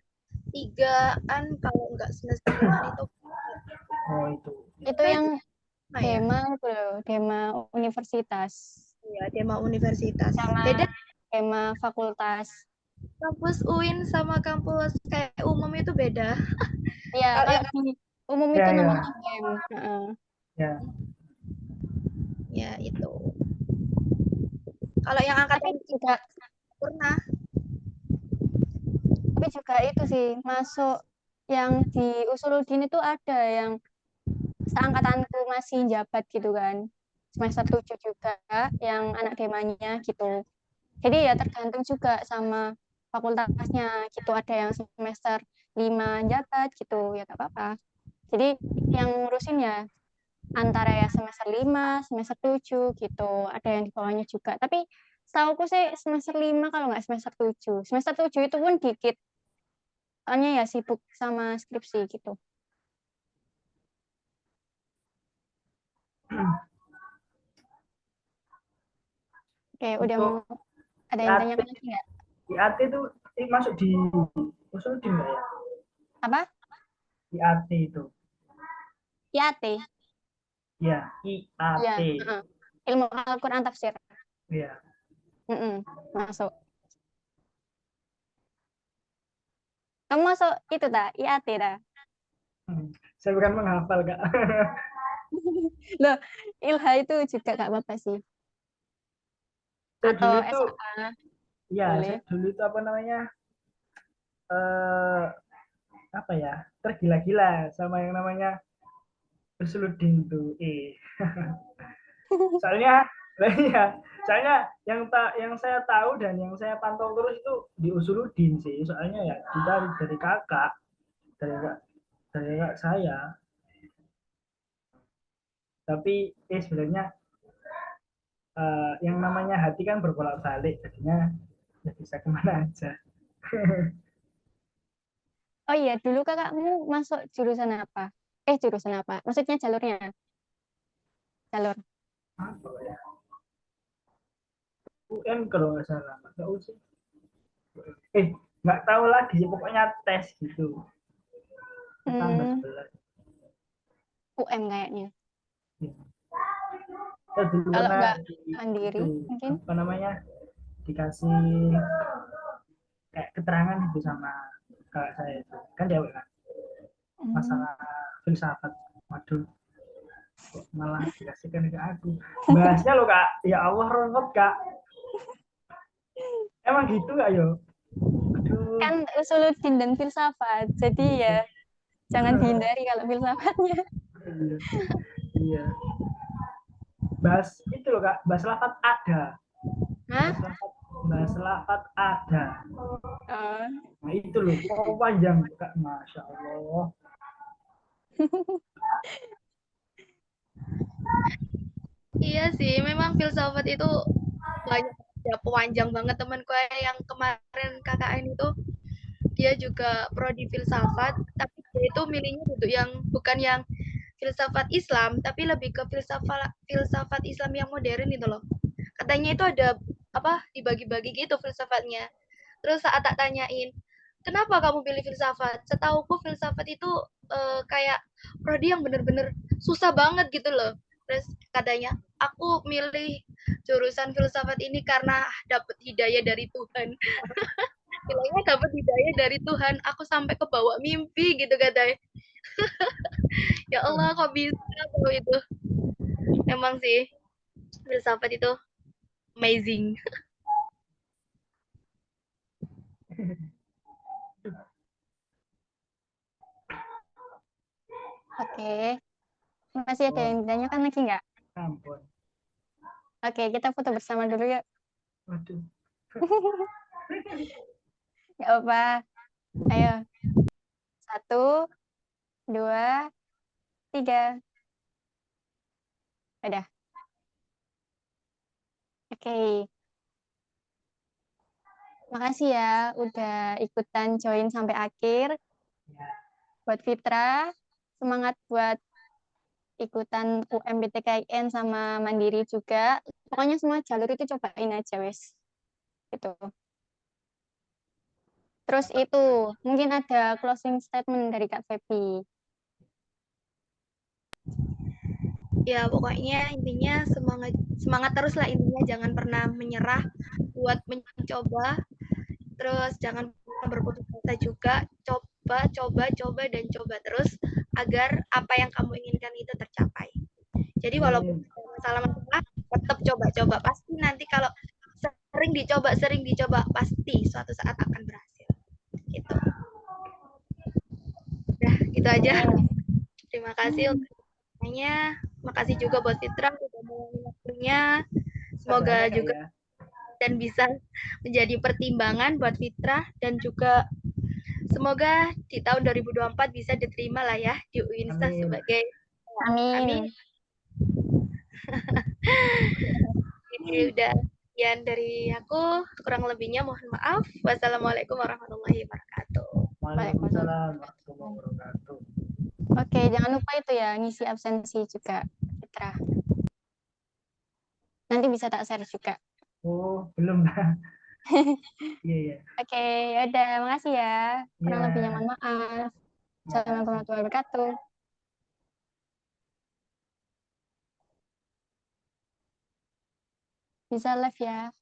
3 kan, kalau enggak semester 5 itu Oh itu. Itu kayak yang apa ya? Dema itu loh, Dema Universitas. Iya, tema universitas. Sama Beda Dema Fakultas. kampus UIN sama kampus kayak umum itu beda. Ya, Kalau kalau yang di umum itu Ya ya namanya BEM. Heeh. ya. ya itu. Kalau yang Tapi angkatan juga pernah tapi juga itu sih masuk yang di Usuludin itu ada yang seangkatanku masih jabat gitu kan. Semester 7 juga yang anak demanya gitu. Jadi ya tergantung juga sama fakultasnya gitu. Ada yang semester 5 jabat gitu, ya gak apa-apa. Jadi yang ngurusin ya antara ya semester 5, semester 7 gitu. Ada yang di bawahnya juga. Tapi setauku sih semester 5 kalau nggak semester 7. Semester 7 itu pun dikit. Soalnya ya sibuk sama skripsi gitu. Oke, udah mau Untuk ada yang IAT, tanyakan lagi nggak? IAT itu masuk di usul di nggak ya? Apa? IAT itu IAT. ya, Iya, IAT heeh. Ilmu Al-Quran Tafsir. ya. Mm-mm, masuk. Kamu masuk itu dah, IAT dah. Saya bukan menghafal kak. Loh, Ilha itu juga gak apa-apa sih. Saya Atau dulu itu SA, ya, boleh. saya dulu itu apa namanya eh apa ya, tergila-gila sama yang namanya Usuludin tuh soalnya ya, soalnya yang saya tahu dan yang saya pantau terus itu di Usuludin sih, soalnya ya dari kakak, dari kak dari kakak saya, tapi sebenarnya yang namanya hati kan berbolak-balik, jadinya ya bisa kemana aja. Oh iya, dulu kakakmu masuk jurusan apa? Jurusan apa? Maksudnya jalurnya? Jalur. Apa ya, UN kalau nggak salah, nggak tahu sih, eh nggak tahu lagi pokoknya tes gitu tambah Hmm, 11 UM kayaknya. ya. Saya dulu Kalau pernah nggak di mandiri, itu mungkin. apa namanya dikasih kayak keterangan itu sama kakak saya itu kan dia kan Hmm. masalah filsafat, waduh kok malah dikasihkan ke aku bahasnya loh kak, ya Allah rongot kak, emang gitu kak yo, aduh. Kan Usuluddin dan filsafat, jadi ya jangan dihindari kalau filsafatnya. Iya, iya. Bahas itu loh kak, bahas lafat ada, Hah? bahas lafat ada. Oh. Nah itu loh, oh, panjang kak, masya Allah. iya sih, memang filsafat itu banyak ya, panjang banget. Temanku yang kemarin KKN itu dia juga prodi filsafat, tapi dia itu milihnya duduk yang bukan yang filsafat Islam, tapi lebih ke filsafat Islam yang modern itu loh. Katanya itu ada apa dibagi-bagi gitu filsafatnya. Terus saat tak tanyain, kenapa kamu pilih filsafat? Setauku filsafat itu kayak prodi yang bener-bener susah banget gitu loh. Terus katanya, aku milih jurusan filsafat ini karena dapat hidayah dari Tuhan. Bilangnya dapat hidayah dari Tuhan, aku sampai ke bawah mimpi gitu katanya. Ya Allah, kok bisa kalau itu. Emang sih, filsafat itu amazing. Oke. Masih ada yang ditanyakan lagi nggak? Ampun. Oke, kita foto bersama dulu ya. Waduh. Nggak apa. Ayo. 1, 2, 3. Udah. Oke. Makasih ya udah ikutan join sampai akhir. Buat Fitra, semangat buat ikutan UMBTKIN sama Mandiri juga. Pokoknya semua jalur itu cobain aja, wes. Gitu. Terus itu, mungkin ada closing statement dari Kak Febi. Ya pokoknya intinya semangat terus lah, intinya jangan pernah menyerah buat mencoba, terus jangan pernah berputus asa juga, coba dan coba terus agar apa yang kamu inginkan itu tercapai. Jadi walaupun masalah tetap coba pasti nanti kalau sering dicoba pasti suatu saat akan berhasil gitu. Nah gitu aja. Terima kasih untuk semuanya. Makasih juga buat Fitra sudah meluangkan waktunya. Semoga juga dan bisa menjadi pertimbangan buat Fitra dan juga semoga di tahun 2024 bisa diterima lah ya di UINSA sebagai Amin. Ini udah sekian dari aku, kurang lebihnya mohon maaf. Wassalamualaikum warahmatullahi wabarakatuh. Waalaikumsalam warahmatullahi wabarakatuh. Oke, jangan lupa itu ya, ngisi absensi juga, Fitra. Nanti bisa tak share juga. Oh, belum. Iya, iya. Oke, yaudah, makasih ya. Kurang Iya. lebihnya mohon maaf. Assalamualaikum warahmatullahi wabarakatuh. Bisa live ya.